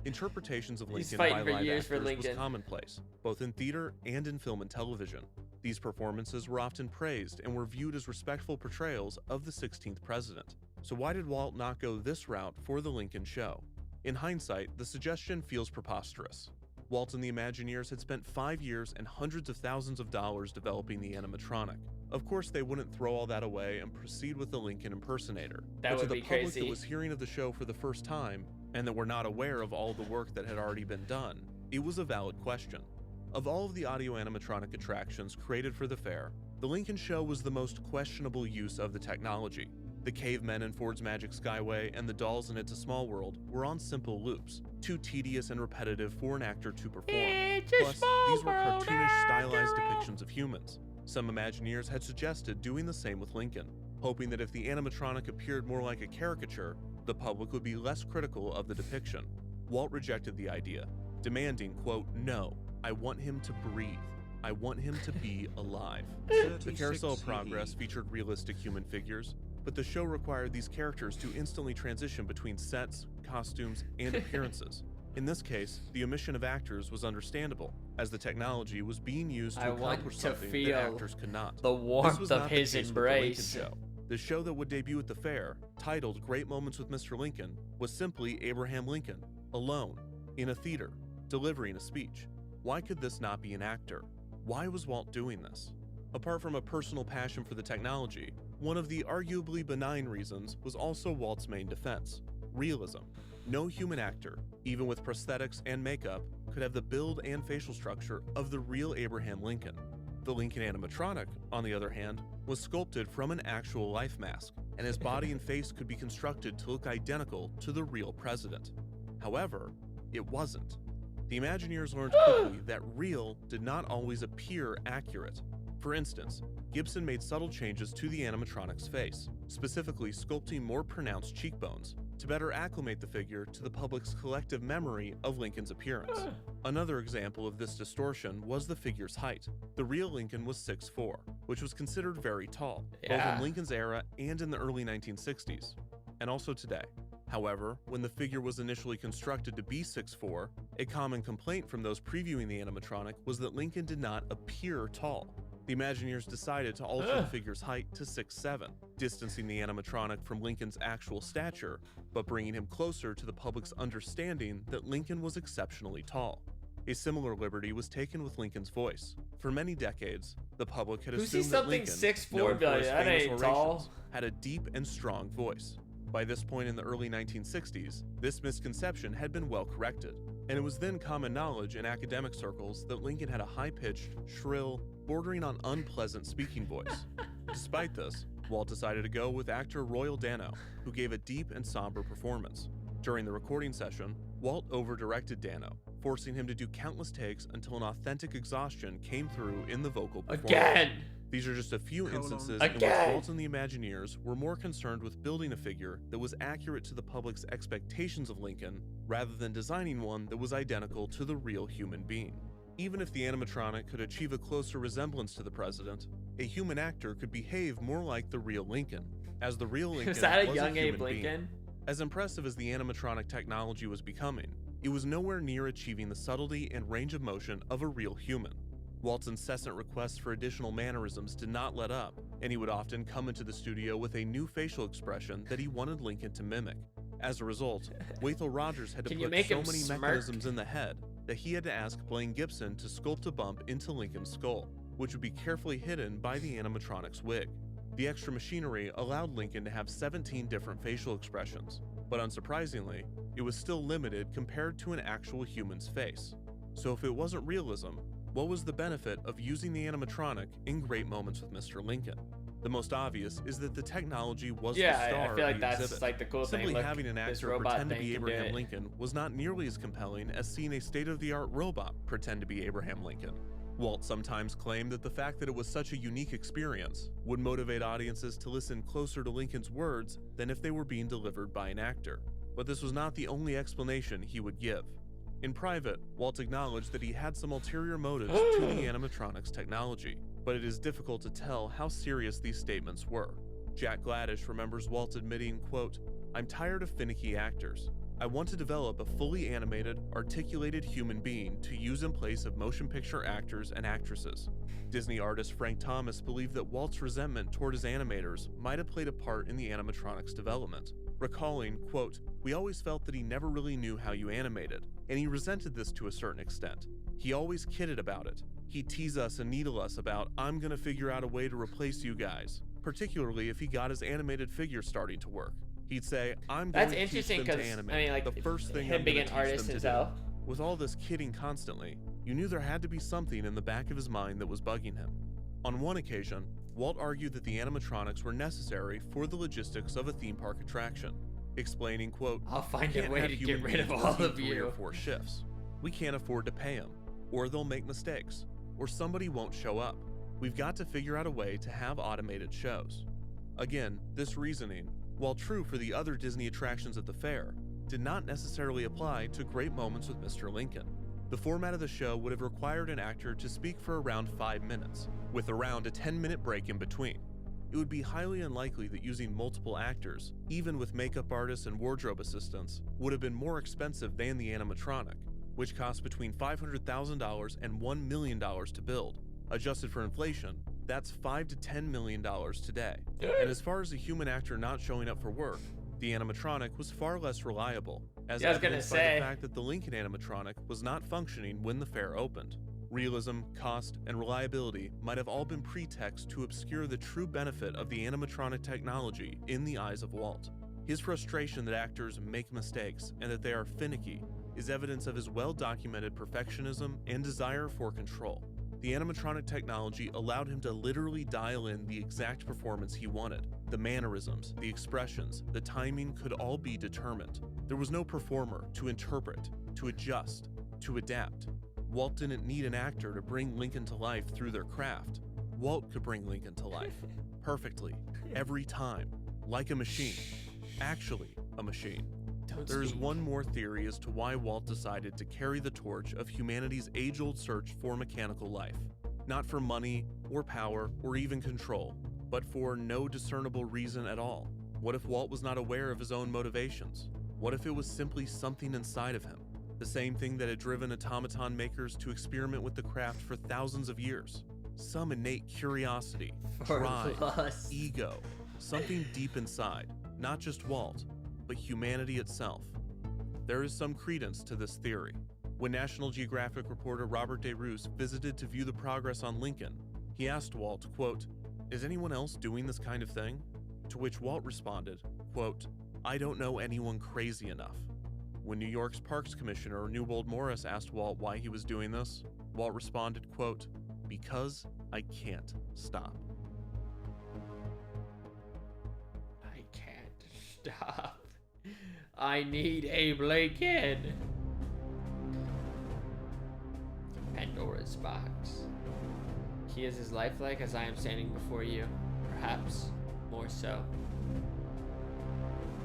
Interpretations of Lincoln by live actors was commonplace, both in theater and in film and television. These performances were often praised and were viewed as respectful portrayals of the 16th president. So why did Walt not go this route for the Lincoln show? In hindsight, the suggestion feels preposterous. Walt and the Imagineers had spent 5 years and hundreds of thousands of dollars developing the animatronic. Of course, they wouldn't throw all that away and proceed with the Lincoln impersonator. But to the public that was hearing of the show for the first time, and that were not aware of all the work that had already been done, it was a valid question. Of all of the audio animatronic attractions created for the fair, the Lincoln show was the most questionable use of the technology. The cavemen in Ford's Magic Skyway and the dolls in It's a Small World were on simple loops, too tedious and repetitive for an actor to perform. Plus, these were cartoonish, stylized depictions of humans. Some Imagineers had suggested doing the same with Lincoln, hoping that if the animatronic appeared more like a caricature, the public would be less critical of the depiction. Walt rejected the idea, demanding, quote, "No, I want him to breathe. I want him to be alive." The Carousel of Progress featured realistic human figures, but the show required these characters to instantly transition between sets, costumes, and appearances. In this case, the omission of actors was understandable, as the technology was being used to accomplish something that actors could not. The warmth of his embrace. The show that would debut at the fair, titled Great Moments with Mr. Lincoln, was simply Abraham Lincoln, alone, in a theater, delivering a speech. Why could this not be an actor? Why was Walt doing this? Apart from a personal passion for the technology, one of the arguably benign reasons was also Walt's main defense: realism. No human actor, even with prosthetics and makeup, could have the build and facial structure of the real Abraham Lincoln. The Lincoln animatronic, on the other hand, was sculpted from an actual life mask, and his body and face could be constructed to look identical to the real president. However, it wasn't. The Imagineers learned quickly that real did not always appear accurate. For instance, Gibson made subtle changes to the animatronic's face, specifically sculpting more pronounced cheekbones, to better acclimate the figure to the public's collective memory of Lincoln's appearance. Another example of this distortion was the figure's height. The real Lincoln was 6'4", which was considered very tall, both in Lincoln's era and in the early 1960s, and also today. However, when the figure was initially constructed to be 6'4", a common complaint from those previewing the animatronic was that Lincoln did not appear tall. The Imagineers decided to alter the figure's height to 6'7", distancing the animatronic from Lincoln's actual stature, but bringing him closer to the public's understanding that Lincoln was exceptionally tall. A similar liberty was taken with Lincoln's voice. For many decades, the public had assumed that Lincoln, 6'4", known for his that famous ain't orations, tall, had a deep and strong voice. By this point in the early 1960s, this misconception had been well corrected, and it was then common knowledge in academic circles that Lincoln had a high-pitched, shrill, bordering on unpleasant speaking voice. Despite this, Walt decided to go with actor Royal Dano, who gave a deep and somber performance. During the recording session, Walt over-directed Dano, forcing him to do countless takes until an authentic exhaustion came through in the vocal performance. Again! These are just a few instances in which Walt and the Imagineers were more concerned with building a figure that was accurate to the public's expectations of Lincoln, rather than designing one that was identical to the real human being. Even if the animatronic could achieve a closer resemblance to the president, a human actor could behave more like the real Lincoln, as the real Lincoln Was that a was young a Abe human Lincoln? being. As impressive as the animatronic technology was becoming, it was nowhere near achieving the subtlety and range of motion of a real human. Walt's incessant requests for additional mannerisms did not let up, and he would often come into the studio with a new facial expression that he wanted Lincoln to mimic. As a result, Wathel Rogers had to put so many mechanisms in the head that he had to ask Blaine Gibson to sculpt a bump into Lincoln's skull, which would be carefully hidden by the animatronic's wig. The extra machinery allowed Lincoln to have 17 different facial expressions, but unsurprisingly, it was still limited compared to an actual human's face. So if it wasn't realism, what was the benefit of using the animatronic in Great Moments with Mr. Lincoln? The most obvious is that the technology was the star I feel like of the that's exhibit. like the cool Simply thing. Look, having an actor pretend to be Abraham Lincoln was not nearly as compelling as seeing a state-of-the-art robot pretend to be Abraham Lincoln. Walt sometimes claimed that the fact that it was such a unique experience would motivate audiences to listen closer to Lincoln's words than if they were being delivered by an actor. But this was not the only explanation he would give. In private, Walt acknowledged that he had some ulterior motives to the animatronics technology, but it is difficult to tell how serious these statements were. Jack Gladish remembers Walt admitting, quote, "I'm tired of finicky actors. I want to develop a fully animated, articulated human being to use in place of motion picture actors and actresses." Disney artist Frank Thomas believed that Walt's resentment toward his animators might have played a part in the animatronics development, recalling, quote, "We always felt that he never really knew how you animated, and he resented this to a certain extent. He always kidded about it. He'd tease us and needle us about, 'I'm gonna figure out a way to replace you guys,' particularly if he got his animated figure starting to work. He'd say, 'I'm going to teach them to animate, I mean, like, the first thing him I'm being gonna an teach artist them to himself. do.'" With all this kidding constantly, you knew there had to be something in the back of his mind that was bugging him. On one occasion, Walt argued that the animatronics were necessary for the logistics of a theme park attraction, explaining, quote, "I'll find "We a can't way have to human get rid of beings all working of 3 or you." 4 shifts. We can't afford to pay them, or they'll make mistakes, or somebody won't show up. We've got to figure out a way to have automated shows." Again, this reasoning, while true for the other Disney attractions at the fair, did not necessarily apply to Great Moments with Mr. Lincoln. The format of the show would have required an actor to speak for around 5 minutes, with around a 10-minute break in between. It would be highly unlikely that using multiple actors, even with makeup artists and wardrobe assistants, would have been more expensive than the animatronic, which cost between $500,000 and $1 million to build. Adjusted for inflation, that's $5 to $10 million today. And as far as a human actor not showing up for work, the animatronic was far less reliable, as evidenced by the fact that the Lincoln animatronic was not functioning when the fair opened. Realism, cost, and reliability might have all been pretext to obscure the true benefit of the animatronic technology in the eyes of Walt. His frustration that actors make mistakes and that they are finicky is evidence of his well-documented perfectionism and desire for control. The animatronic technology allowed him to literally dial in the exact performance he wanted. The mannerisms, the expressions, the timing could all be determined. There was no performer to interpret, to adjust, to adapt. Walt didn't need an actor to bring Lincoln to life through their craft. Walt could bring Lincoln to life, perfectly, every time, like a machine. Actually, a machine. There is one more theory as to why Walt decided to carry the torch of humanity's age-old search for mechanical life. Not for money, or power, or even control, but for no discernible reason at all. What if Walt was not aware of his own motivations? What if it was simply something inside of him? The same thing that had driven automaton makers to experiment with the craft for thousands of years. Some innate curiosity, drive, ego, something deep inside, not just Walt, but humanity itself. There is some credence to this theory. When National Geographic reporter Robert DeRoos visited to view the progress on Lincoln, he asked Walt, quote, "Is anyone else doing this kind of thing?" To which Walt responded, quote, "I don't know anyone crazy enough." When New York's Parks Commissioner Newbold Morris asked Walt why he was doing this, Walt responded, quote, "Because I can't stop." I can't stop. I need Abe Lincoln. Pandora's box. He is as lifelike as I am standing before you. Perhaps more so.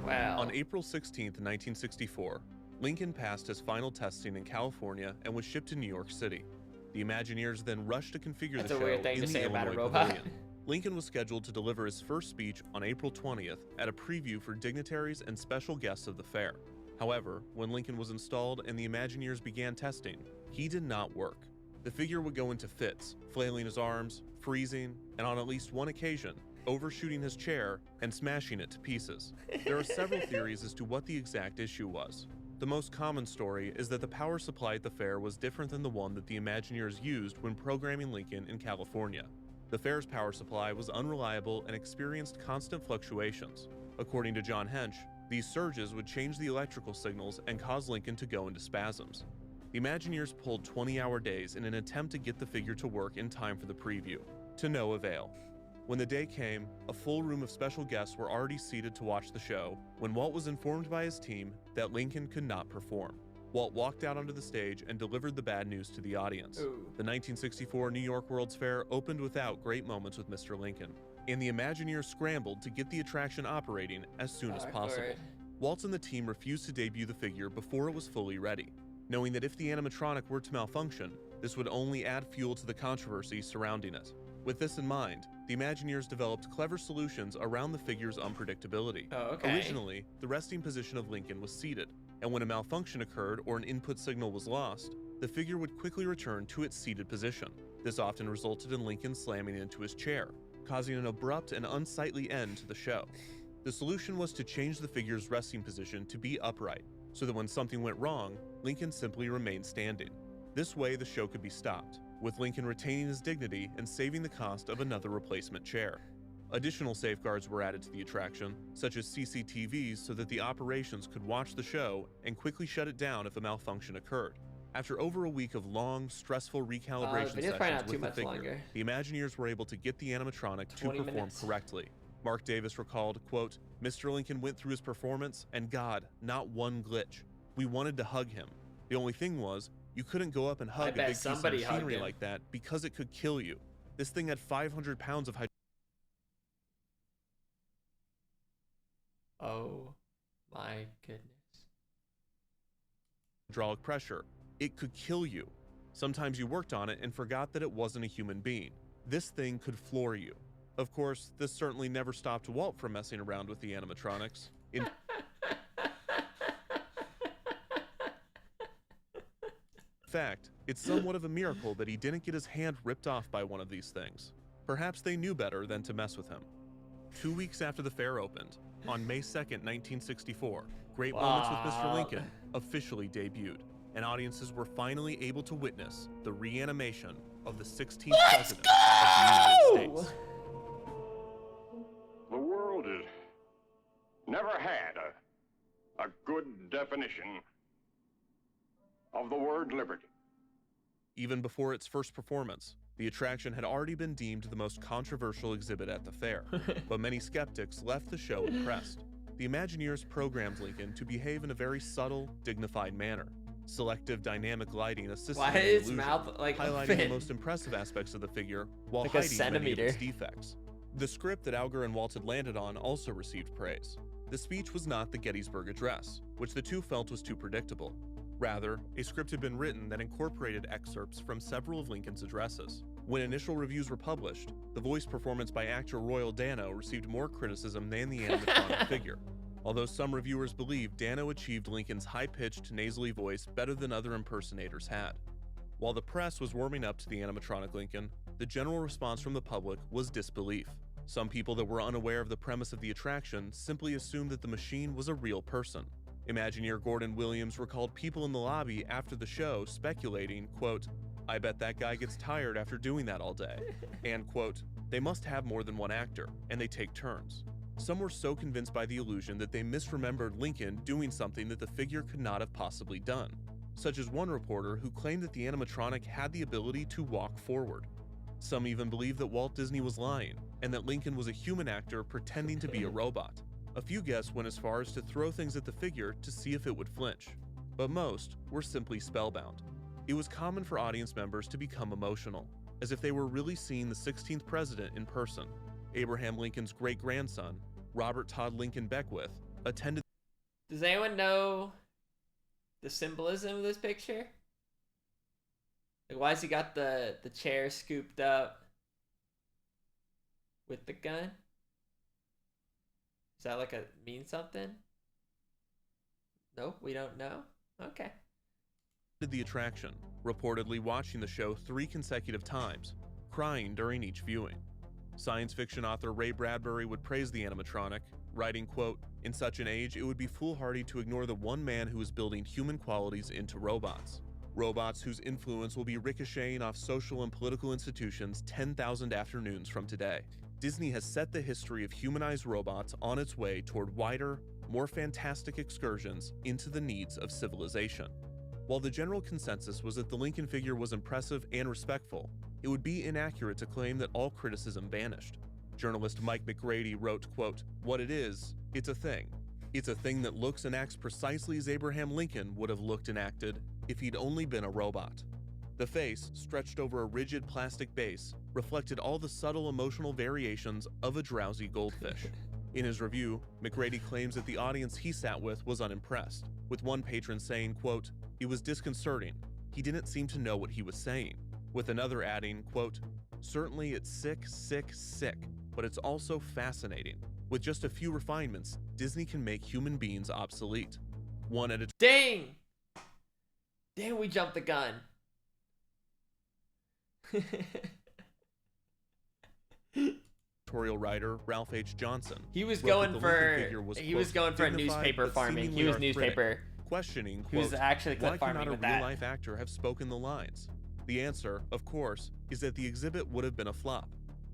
Well. On April 16th, 1964, Lincoln passed his final testing in California and was shipped to New York City. The Imagineers then rushed to configure the show a weird thing in to the say about a Illinois robot. Pavilion. Lincoln was scheduled to deliver his first speech on April 20th at a preview for dignitaries and special guests of the fair. However, when Lincoln was installed and the Imagineers began testing, he did not work. The figure would go into fits, flailing his arms, freezing, and on at least one occasion, overshooting his chair and smashing it to pieces. There are several theories as to what the exact issue was. The most common story is that the power supply at the fair was different than the one that the Imagineers used when programming Lincoln in California. The fair's power supply was unreliable and experienced constant fluctuations. According to John Hench, these surges would change the electrical signals and cause Lincoln to go into spasms. The Imagineers pulled 20-hour days in an attempt to get the figure to work in time for the preview, to no avail. When the day came, a full room of special guests were already seated to watch the show when Walt was informed by his team that Lincoln could not perform. Walt walked out onto the stage and delivered the bad news to the audience. The 1964 New York World's Fair opened without great moments with Mr. Lincoln, and the Imagineers scrambled to get the attraction operating as soon as possible. Walt and the team refused to debut the figure before it was fully ready, knowing that if the animatronic were to malfunction, this would only add fuel to the controversy surrounding it. With this in mind, the Imagineers developed clever solutions around the figure's unpredictability. Originally, the resting position of Lincoln was seated, and when a malfunction occurred or an input signal was lost, the figure would quickly return to its seated position. This often resulted in Lincoln slamming into his chair, causing an abrupt and unsightly end to the show. The solution was to change the figure's resting position to be upright, so that when something went wrong, Lincoln simply remained standing. This way, the show could be stopped, with Lincoln retaining his dignity and saving the cost of another replacement chair. Additional safeguards were added to the attraction, such as CCTVs so that the operations could watch the show and quickly shut it down if a malfunction occurred. After over a week of long, stressful recalibration sessions with the figure, the Imagineers were able to get the animatronic to perform correctly. Mark Davis recalled, quote, "Mr. Lincoln went through his performance, and God, not one glitch. We wanted to hug him. The only thing was, you couldn't go up and hug a big piece of machinery like that because it could kill you. This thing had 500 pounds of Oh my goodness. hydraulic pressure. It could kill you. Sometimes you worked on it and forgot that it wasn't a human being. This thing could floor you." Of course, this certainly never stopped Walt from messing around with the animatronics. In fact, it's somewhat of a miracle that he didn't get his hand ripped off by one of these things. Perhaps they knew better than to mess with him. 2 weeks after the fair opened, on May 2nd, 1964, Great Moments with Mr. Lincoln officially debuted, and audiences were finally able to witness the reanimation of the 16th president of the United States. The world is never never had a good definition of the word liberty. Even before its first performance, the attraction had already been deemed the most controversial exhibit at the fair, but many skeptics left the show impressed. The Imagineers programmed Lincoln to behave in a very subtle, dignified manner. Selective dynamic lighting assisted in the illusion, highlighting the most impressive aspects of the figure while hiding many of its defects. The script that Alger and Walt had landed on also received praise. The speech was not the Gettysburg Address, which the two felt was too predictable. Rather, a script had been written that incorporated excerpts from several of Lincoln's addresses. When initial reviews were published, the voice performance by actor Royal Dano received more criticism than the animatronic figure. Although some reviewers believe Dano achieved Lincoln's high-pitched, nasally voice better than other impersonators had. While the press was warming up to the animatronic Lincoln, the general response from the public was disbelief. Some people that were unaware of the premise of the attraction simply assumed that the machine was a real person. Imagineer Gordon Williams recalled people in the lobby after the show speculating, quote, "I bet that guy gets tired after doing that all day," and, quote, "They must have more than one actor, and they take turns." Some were so convinced by the illusion that they misremembered Lincoln doing something that the figure could not have possibly done, such as one reporter who claimed that the animatronic had the ability to walk forward. Some even believed that Walt Disney was lying, and that Lincoln was a human actor pretending to be a robot. A few guests went as far as to throw things at the figure to see if it would flinch, but most were simply spellbound. It was common for audience members to become emotional, as if they were really seeing the 16th president in person. Abraham Lincoln's great-grandson, Robert Todd Lincoln Beckwith, attended. Does anyone know the symbolism of this picture? Like, why's he got the chair scooped up with the gun? Is that like mean something? Nope, we don't know. Okay. The attraction, reportedly watching the show 3 consecutive times, crying during each viewing. Science fiction author Ray Bradbury would praise the animatronic, writing, quote, "In such an age, it would be foolhardy to ignore the one man who is building human qualities into robots. Robots whose influence will be ricocheting off social and political institutions 10,000 afternoons from today." Disney has set the history of humanized robots on its way toward wider, more fantastic excursions into the needs of civilization. While the general consensus was that the Lincoln figure was impressive and respectful, it would be inaccurate to claim that all criticism vanished. Journalist Mike McGrady wrote, quote, "What it is, it's a thing. It's a thing that looks and acts precisely as Abraham Lincoln would have looked and acted if he'd only been a robot." The face, stretched over a rigid plastic base, reflected all the subtle emotional variations of a drowsy goldfish. In his review, McGrady claims that the audience he sat with was unimpressed, with one patron saying, quote, "It was disconcerting. He didn't seem to know what he was saying," with another adding, quote, "Certainly it's sick, sick, sick, but it's also fascinating. With just a few refinements, Disney can make human beings obsolete." One editor. Dang, we jumped the gun. Editorial writer Ralph H. Johnson. He was going for a newspaper farming. He was newspaper questioning, quote, he was actually clip why farming cannot with a that. real-life actor have spoken the lines? The answer, of course, is that the exhibit would have been a flop.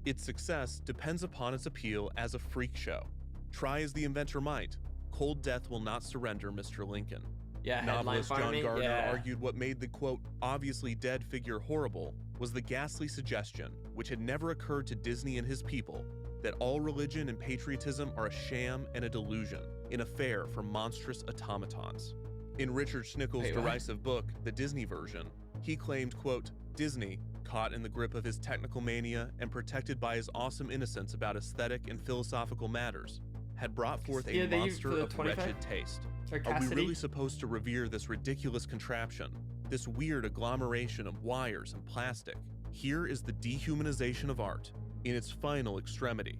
Its success depends upon its appeal as a freak show. Try as the inventor might, cold death will not surrender Mr. Lincoln. Yeah, novelist John farming, Gardner yeah. argued what made the, quote, obviously dead figure horrible was the ghastly suggestion, which had never occurred to Disney and his people, that all religion and patriotism are a sham and a delusion, an affair for monstrous automatons. In Richard Schnickel's derisive book, The Disney Version, he claimed, quote, Disney, caught in the grip of his technical mania and protected by his awesome innocence about aesthetic and philosophical matters, had brought forth a monster of wretched taste. Are we really supposed to revere this ridiculous contraption, this weird agglomeration of wires and plastic? Here is the dehumanization of art in its final extremity.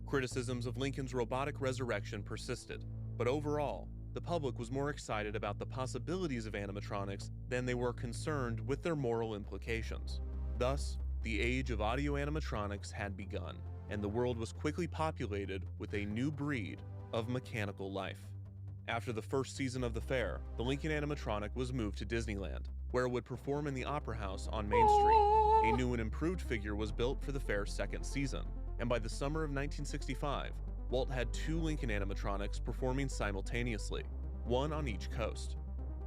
Criticisms of Lincoln's robotic resurrection persisted, but overall, the public was more excited about the possibilities of animatronics than they were concerned with their moral implications. Thus, the age of audio-animatronics had begun, and the world was quickly populated with a new breed of mechanical life. After the first season of the fair, the Lincoln animatronic was moved to Disneyland, where it would perform in the Opera House on Main Street. A new and improved figure was built for the fair's second season, and by the summer of 1965, Walt had 2 Lincoln animatronics performing simultaneously, one on each coast.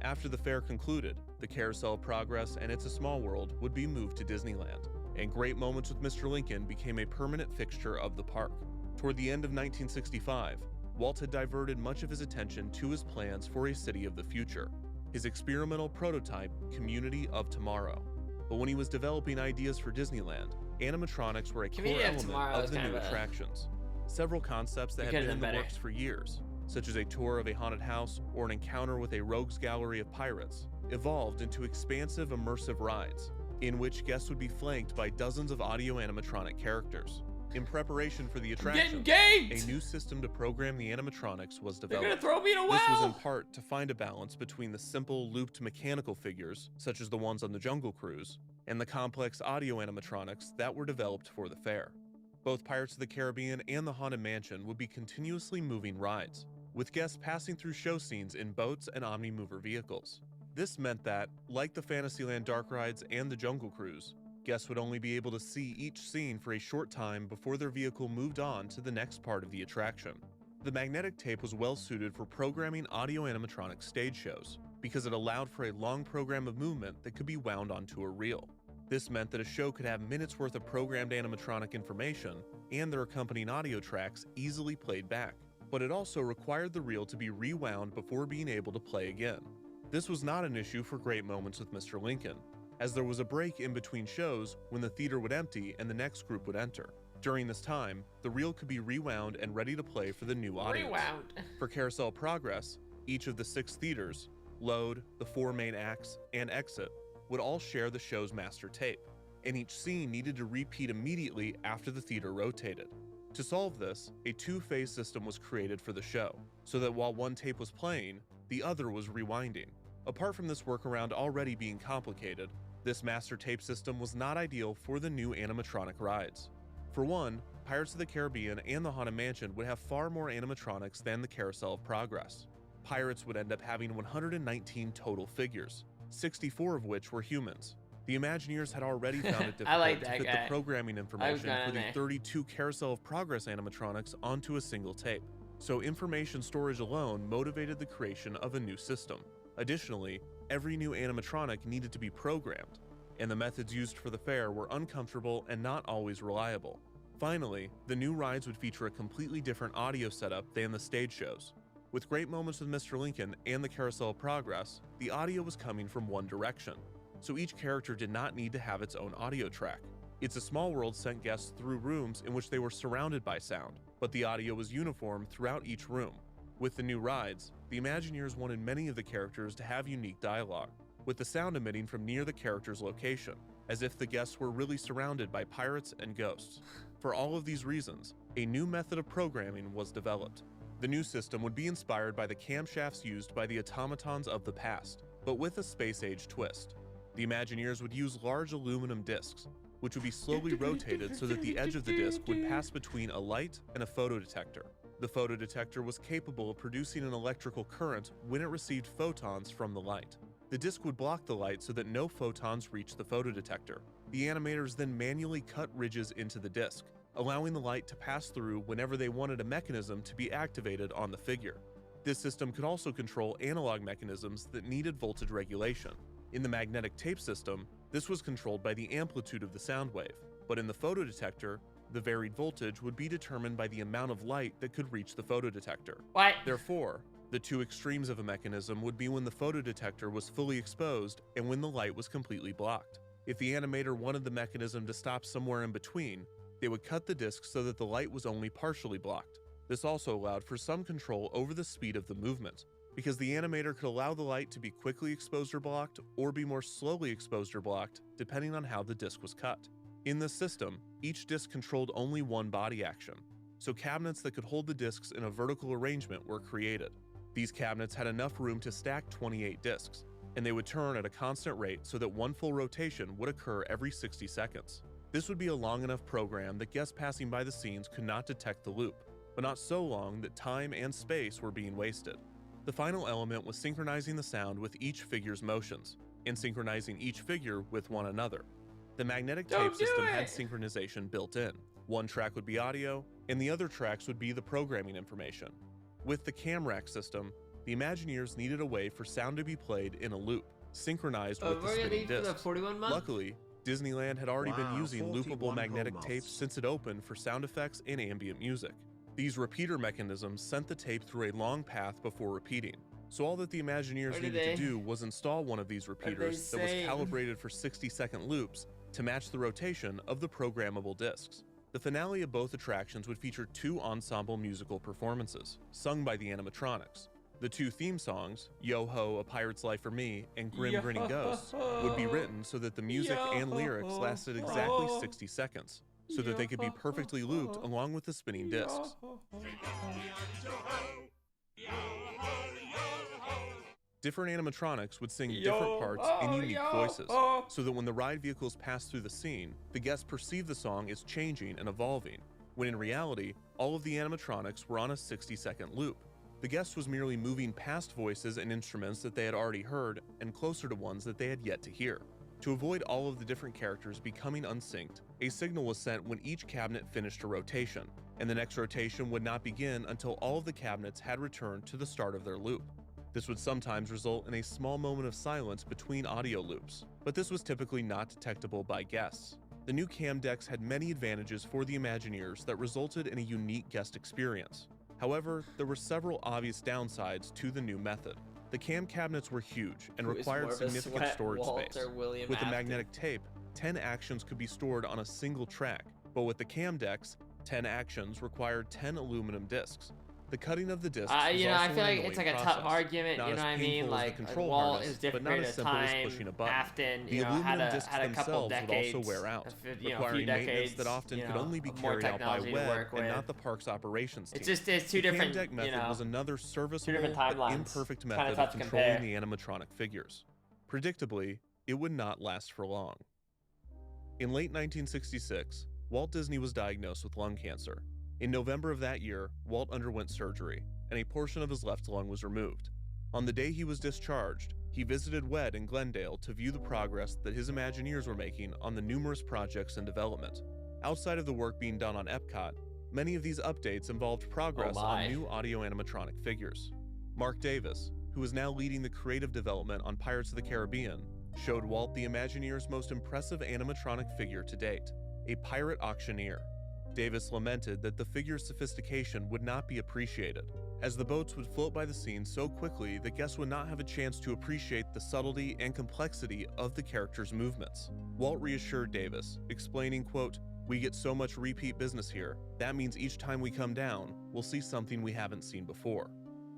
After the fair concluded, the Carousel of Progress and It's a Small World would be moved to Disneyland, and Great Moments with Mr. Lincoln became a permanent fixture of the park. Toward the end of 1965, Walt had diverted much of his attention to his plans for a city of the future, his experimental prototype, Community of Tomorrow. But when he was developing ideas for Disneyland, animatronics were a core element of the new attractions. Several concepts that had been in the works for years, such as a tour of a haunted house or an encounter with a rogues gallery of pirates, evolved into expansive immersive rides, in which guests would be flanked by dozens of audio-animatronic characters. In preparation for the attraction, a new system to program the animatronics was developed. They're gonna throw me in a well! This was in part to find a balance between the simple looped mechanical figures, such as the ones on the Jungle Cruise, and the complex audio animatronics that were developed for the fair. Both Pirates of the Caribbean and the Haunted Mansion would be continuously moving rides, with guests passing through show scenes in boats and omni-mover vehicles. This meant that, like the Fantasyland dark rides and the Jungle Cruise, guests would only be able to see each scene for a short time before their vehicle moved on to the next part of the attraction. The magnetic tape was well suited for programming audio animatronic stage shows, because it allowed for a long program of movement that could be wound onto a reel. This meant that a show could have minutes worth of programmed animatronic information and their accompanying audio tracks easily played back, but it also required the reel to be rewound before being able to play again. This was not an issue for Great Moments with Mr. Lincoln, as there was a break in between shows when the theater would empty and the next group would enter. During this time, the reel could be rewound and ready to play for the new audience. For Carousel Progress, each of the 6 theaters, Load, the 4 main acts, and Exit, would all share the show's master tape, and each scene needed to repeat immediately after the theater rotated. To solve this, a 2-phase system was created for the show, so that while one tape was playing, the other was rewinding. Apart from this workaround already being complicated, this master tape system was not ideal for the new animatronic rides. For one, Pirates of the Caribbean and the Haunted Mansion would have far more animatronics than the Carousel of Progress. Pirates would end up having 119 total figures, 64 of which were humans. The Imagineers had already found it difficult to fit the programming information for the 32 Carousel of Progress animatronics onto a single tape, so information storage alone motivated the creation of a new system. Additionally, every new animatronic needed to be programmed, and the methods used for the fair were uncomfortable and not always reliable. Finally, the new rides would feature a completely different audio setup than the stage shows. With Great Moments with Mr. Lincoln and the Carousel of Progress, the audio was coming from one direction, so each character did not need to have its own audio track. It's a Small World sent guests through rooms in which they were surrounded by sound, but the audio was uniform throughout each room. With the new rides, the Imagineers wanted many of the characters to have unique dialogue, with the sound emitting from near the character's location, as if the guests were really surrounded by pirates and ghosts. For all of these reasons, a new method of programming was developed. The new system would be inspired by the camshafts used by the automatons of the past, but with a space-age twist. The Imagineers would use large aluminum discs, which would be slowly rotated so that the edge of the disc would pass between a light and a photodetector. The photodetector was capable of producing an electrical current when it received photons from the light. The disc would block the light so that no photons reached the photodetector. The animators then manually cut ridges into the disc, allowing the light to pass through whenever they wanted a mechanism to be activated on the figure. This system could also control analog mechanisms that needed voltage regulation. In the magnetic tape system, this was controlled by the amplitude of the sound wave, but in the photodetector, the varied voltage would be determined by the amount of light that could reach the photodetector. What? Therefore, the two extremes of a mechanism would be when the photodetector was fully exposed and when the light was completely blocked. If the animator wanted the mechanism to stop somewhere in between, they would cut the disc so that the light was only partially blocked. This also allowed for some control over the speed of the movement, because the animator could allow the light to be quickly exposed or blocked, or be more slowly exposed or blocked, depending on how the disc was cut. In this system, each disc controlled only one body action, so cabinets that could hold the discs in a vertical arrangement were created. These cabinets had enough room to stack 28 discs, and they would turn at a constant rate so that one full rotation would occur every 60 seconds. This would be a long enough program that guests passing by the scenes could not detect the loop, but not so long that time and space were being wasted. The final element was synchronizing the sound with each figure's motions, and synchronizing each figure with one another. The magnetic tape system had synchronization built in. One track would be audio, and the other tracks would be the programming information. With the cam rack system, the Imagineers needed a way for sound to be played in a loop, synchronized with the spinning discs. Luckily, Disneyland had already been using loopable magnetic tapes since it opened for sound effects and ambient music. These repeater mechanisms sent the tape through a long path before repeating. So all that the Imagineers needed to do was install one of these repeaters that was calibrated for 60-second loops to match the rotation of the programmable discs. The finale of both attractions would feature 2 ensemble musical performances, sung by the animatronics. The 2 theme songs, Yo-Ho, A Pirate's Life for Me, and Grim Grinning Ghosts, would be written so that the music and lyrics lasted exactly 60 seconds, so that they could be perfectly looped along with the spinning discs. Different animatronics would sing different parts in unique voices, so that when the ride vehicles passed through the scene, the guests perceived the song as changing and evolving, when in reality, all of the animatronics were on a 60-second loop. The guest was merely moving past voices and instruments that they had already heard and closer to ones that they had yet to hear. To avoid all of the different characters becoming unsynced, a signal was sent when each cabinet finished a rotation, and the next rotation would not begin until all of the cabinets had returned to the start of their loop. This would sometimes result in a small moment of silence between audio loops, but this was typically not detectable by guests. The new cam decks had many advantages for the Imagineers that resulted in a unique guest experience. However, there were several obvious downsides to the new method. The cam cabinets were huge and required significant storage space. With the magnetic tape, 10 actions could be stored on a single track, but with the cam decks, 10 actions required 10 aluminum discs. The cutting of the discs was you know, also I feel like an it's like a annoying tough process. argument, Not you know as what I mean? painful as the Like, control Walt harness, is different but not period as of simple as time. pushing a button. Afton, The you know, aluminum discs had a couple themselves decades, would also wear out, you know, requiring decades, maintenance that often could only be more carried out by technology to WED work and with. not the park's operations team. It's The two different, cam deck method was another serviceable different but timelines. imperfect Kinda method tough of to controlling compare. the animatronic figures. Predictably, it would not last for long. In late 1966, Walt Disney was diagnosed with lung cancer. In November of that year, Walt underwent surgery, and a portion of his left lung was removed. On the day he was discharged, he visited WED in Glendale to view the progress that his Imagineers were making on the numerous projects in development. Outside of the work being done on Epcot, many of these updates involved progress on new audio-animatronic figures. Mark Davis, who is now leading the creative development on Pirates of the Caribbean, showed Walt the Imagineers' most impressive animatronic figure to date, a pirate auctioneer. Davis lamented that the figure's sophistication would not be appreciated, as the boats would float by the scene so quickly that guests would not have a chance to appreciate the subtlety and complexity of the character's movements. Walt reassured Davis, explaining, quote, "We get so much repeat business here, that means each time we come down, we'll see something we haven't seen before."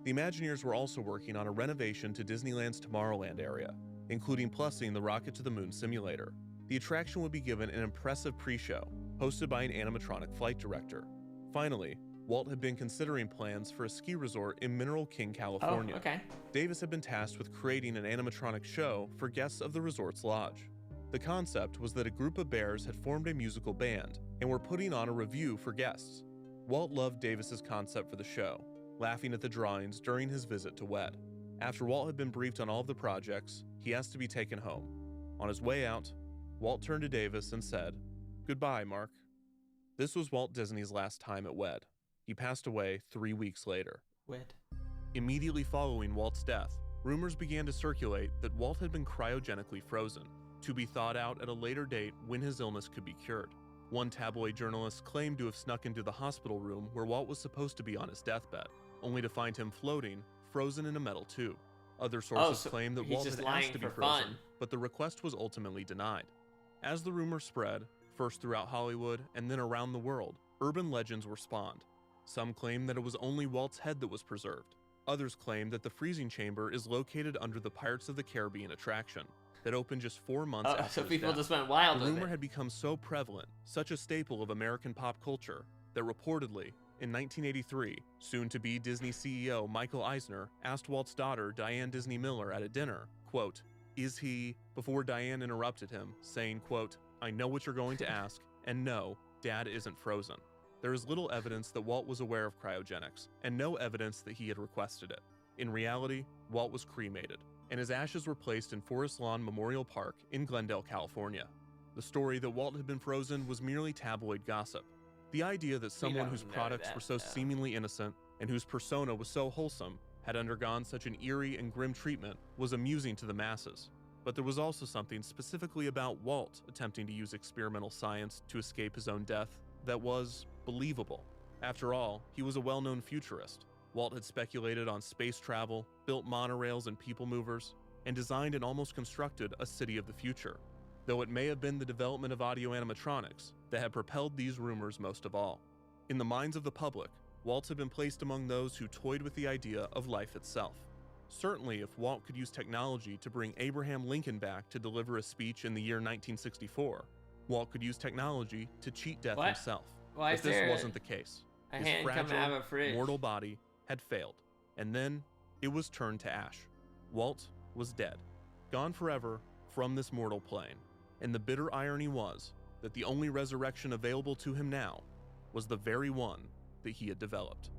The Imagineers were also working on a renovation to Disneyland's Tomorrowland area, including plussing the Rocket to the Moon simulator. The attraction would be given an impressive pre-show, hosted by an animatronic flight director. Finally, Walt had been considering plans for a ski resort in Mineral King, California. Davis had been tasked with creating an animatronic show for guests of the resort's lodge. The concept was that a group of bears had formed a musical band and were putting on a revue for guests. Walt loved Davis's concept for the show, laughing at the drawings during his visit to WED. After Walt had been briefed on all of the projects, he asked to be taken home. On his way out, Walt turned to Davis and said, "Goodbye, Mark." This was Walt Disney's last time at WED. He passed away 3 weeks later. Immediately following Walt's death, rumors began to circulate that Walt had been cryogenically frozen, to be thawed out at a later date when his illness could be cured. One tabloid journalist claimed to have snuck into the hospital room where Walt was supposed to be on his deathbed, only to find him floating, frozen in a metal tube. Other sources claim that Walt had asked to be frozen, but the request was ultimately denied. As the rumor spread, first throughout Hollywood and then around the world, urban legends were spawned. Some claim that it was only Walt's head that was preserved. Others claim that the freezing chamber is located under the Pirates of the Caribbean attraction that opened just 4 months after his so people death. just went wild The with rumor it. had become so prevalent, such a staple of American pop culture, that reportedly, in 1983, soon-to-be Disney CEO Michael Eisner asked Walt's daughter Diane Disney Miller at a dinner, quote, "Is he," before Diane interrupted him, saying, quote, "I know what you're going to ask, and no, Dad isn't frozen." There is little evidence that Walt was aware of cryogenics, and no evidence that he had requested it. In reality, Walt was cremated, and his ashes were placed in Forest Lawn Memorial Park in Glendale, California. The story that Walt had been frozen was merely tabloid gossip. The idea that someone whose don't know products that, were so though. seemingly innocent and whose persona was so wholesome had undergone such an eerie and grim treatment was amusing to the masses. But there was also something specifically about Walt attempting to use experimental science to escape his own death that was believable. After all, he was a well-known futurist. Walt had speculated on space travel, built monorails and people movers, and designed and almost constructed a city of the future, though it may have been the development of audio-animatronics that had propelled these rumors most of all. In the minds of the public, Walt had been placed among those who toyed with the idea of life itself. Certainly, if Walt could use technology to bring Abraham Lincoln back to deliver a speech in the year 1964, Walt could use technology to cheat death himself. Why but is this there wasn't the case. a His hand coming out of a fridge? mortal body had failed, and then it was turned to ash. Walt was dead, gone forever from this mortal plane, and the bitter irony was that the only resurrection available to him now was the very one that he had developed.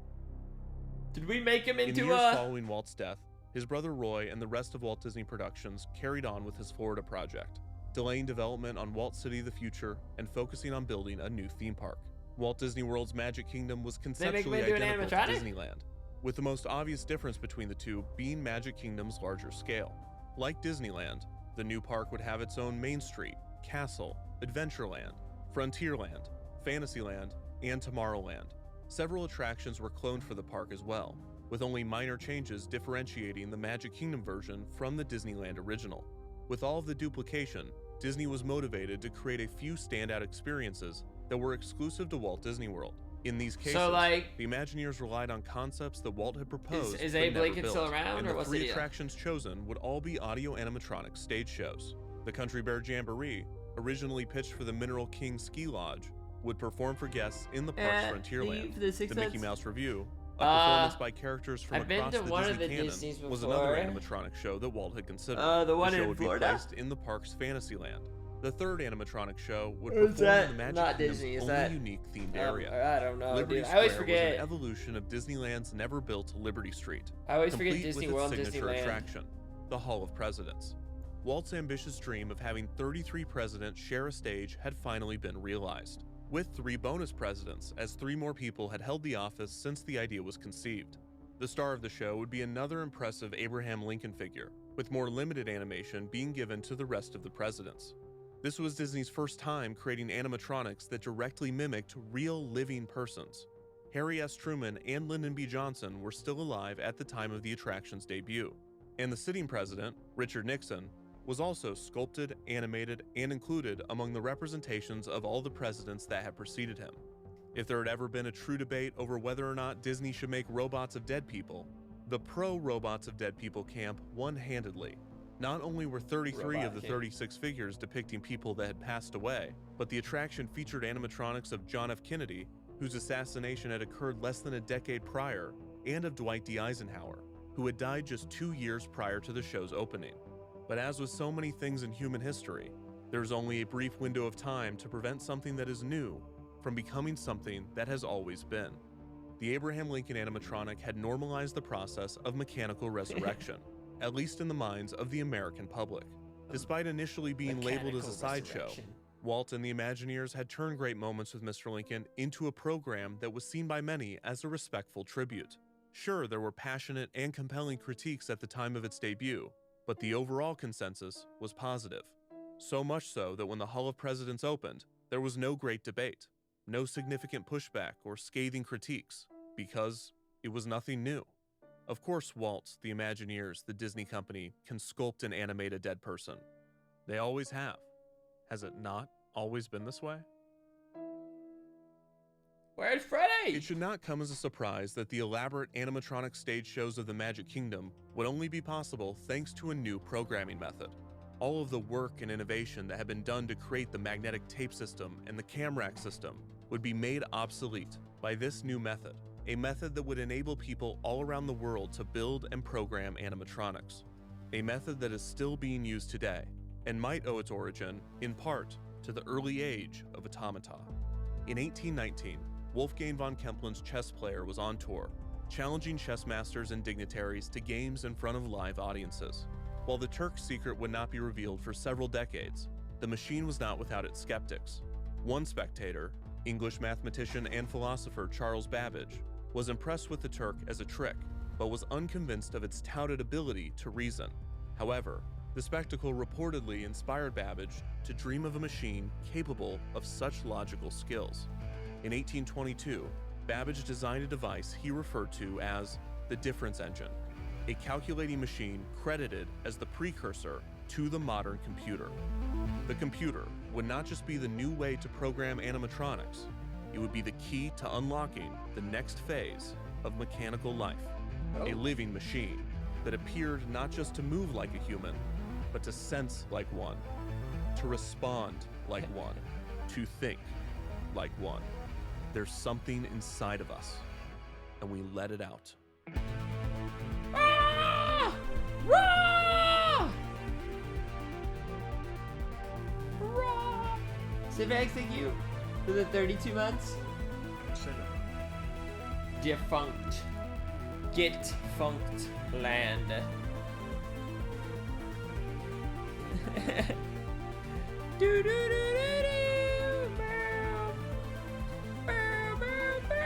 Did we make him In the into years a... following Walt's death, his brother Roy and the rest of Walt Disney Productions carried on with his Florida project, delaying development on Walt City of the Future and focusing on building a new theme park. Walt Disney World's Magic Kingdom was conceptually into an identical to animatronic? Disneyland, with the most obvious difference between the two being Magic Kingdom's larger scale. Like Disneyland, the new park would have its own Main Street, Castle, Adventureland, Frontierland, Fantasyland, and Tomorrowland. Several attractions were cloned for the park as well, with only minor changes differentiating the Magic Kingdom version from the Disneyland original. With all of the duplication, Disney was motivated to create a few standout experiences that were exclusive to Walt Disney World. In these cases, So, like, the Imagineers relied on concepts that Walt had proposed is but Abe never Lincoln still built, around, and or the was three he? attractions chosen would all be audio-animatronic stage shows. The Country Bear Jamboree, originally pitched for the Mineral King Ski Lodge, would perform for guests in the park's Frontierland. The Mickey Mouse Revue, a performance by characters from I've been across to the one Disney of the canon, Disneys was another before. animatronic show that Walt had considered. The one show in would Florida? be placed in the park's Fantasyland. The third animatronic show would Or is perform that in the Magic not Kingdom's Disney? Is only that unique themed area. I don't know, Liberty dude. I Square always forget. was an evolution of Disneyland's never-built Liberty Street, I always forget complete Disney with World its and signature Disneyland. attraction, the Hall of Presidents. Walt's ambitious dream of having 33 presidents share a stage had finally been realized, with 3 bonus presidents, as 3 more people had held the office since the idea was conceived. The star of the show would be another impressive Abraham Lincoln figure, with more limited animation being given to the rest of the presidents. This was Disney's first time creating animatronics that directly mimicked real living persons. Harry S. Truman and Lyndon B. Johnson were still alive at the time of the attraction's debut, and the sitting president, Richard Nixon, was also sculpted, animated, and included among the representations of all the presidents that had preceded him. If there had ever been a true debate over whether or not Disney should make robots of dead people, the pro-robots of dead people camp won handedly. Not only were 33 of the 36 figures depicting people that had passed away, but the attraction featured animatronics of John F. Kennedy, whose assassination had occurred less than a decade prior, and of Dwight D. Eisenhower, who had died just 2 years prior to the show's opening. But as with so many things in human history, there's only a brief window of time to prevent something that is new from becoming something that has always been. The Abraham Lincoln animatronic had normalized the process of mechanical resurrection, at least in the minds of the American public. Despite initially being labeled as a sideshow, Walt and the Imagineers had turned great moments with Mr. Lincoln into a program that was seen by many as a respectful tribute. Sure, there were passionate and compelling critiques at the time of its debut, but the overall consensus was positive. So much so that when the Hall of Presidents opened, there was no great debate, no significant pushback or scathing critiques, because it was nothing new. Of course, Walt, the Imagineers, the Disney company, can sculpt and animate a dead person. They always have. Has it not always been this way? Where's Freddy? It should not come as a surprise that the elaborate animatronic stage shows of the Magic Kingdom would only be possible thanks to a new programming method. All of the work and innovation that had been done to create the magnetic tape system and the cam rack system would be made obsolete by this new method, a method that would enable people all around the world to build and program animatronics, a method that is still being used today and might owe its origin, in part, to the early age of automata. In 1819, Wolfgang von Kempelen's chess player was on tour, challenging chess masters and dignitaries to games in front of live audiences. While the Turk's secret would not be revealed for several decades, the machine was not without its skeptics. One spectator, English mathematician and philosopher Charles Babbage was impressed with the Turk as a trick, but was unconvinced of its touted ability to reason. However, the spectacle reportedly inspired Babbage to dream of a machine capable of such logical skills. In 1822, Babbage designed a device he referred to as the difference engine, a calculating machine credited as the precursor to the modern computer. The computer would not just be the new way to program animatronics, it would be the key to unlocking the next phase of mechanical life, a living machine that appeared not just to move like a human, but to sense like one, to respond like one, to think like one. There's something inside of us, and we let it out. Ah! Rah! Rah! Civex, thank you for the 32 months. Defunct. Get funked land. Do do do do do. Bow. Bow, bow, bow.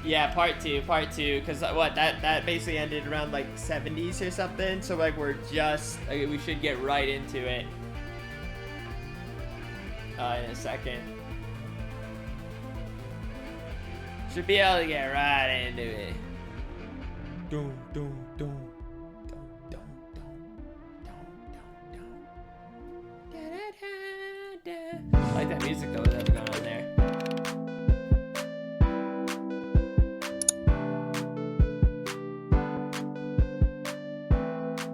Yeah, part two, because what, that basically ended around like 70s or something, so like we're just, like, we should get right into it in a second. Should be able to get right into it. Dun, dun, dun. Dun, dun, dun. Dun, dun, dun. Da, da, da, da. I like that music though.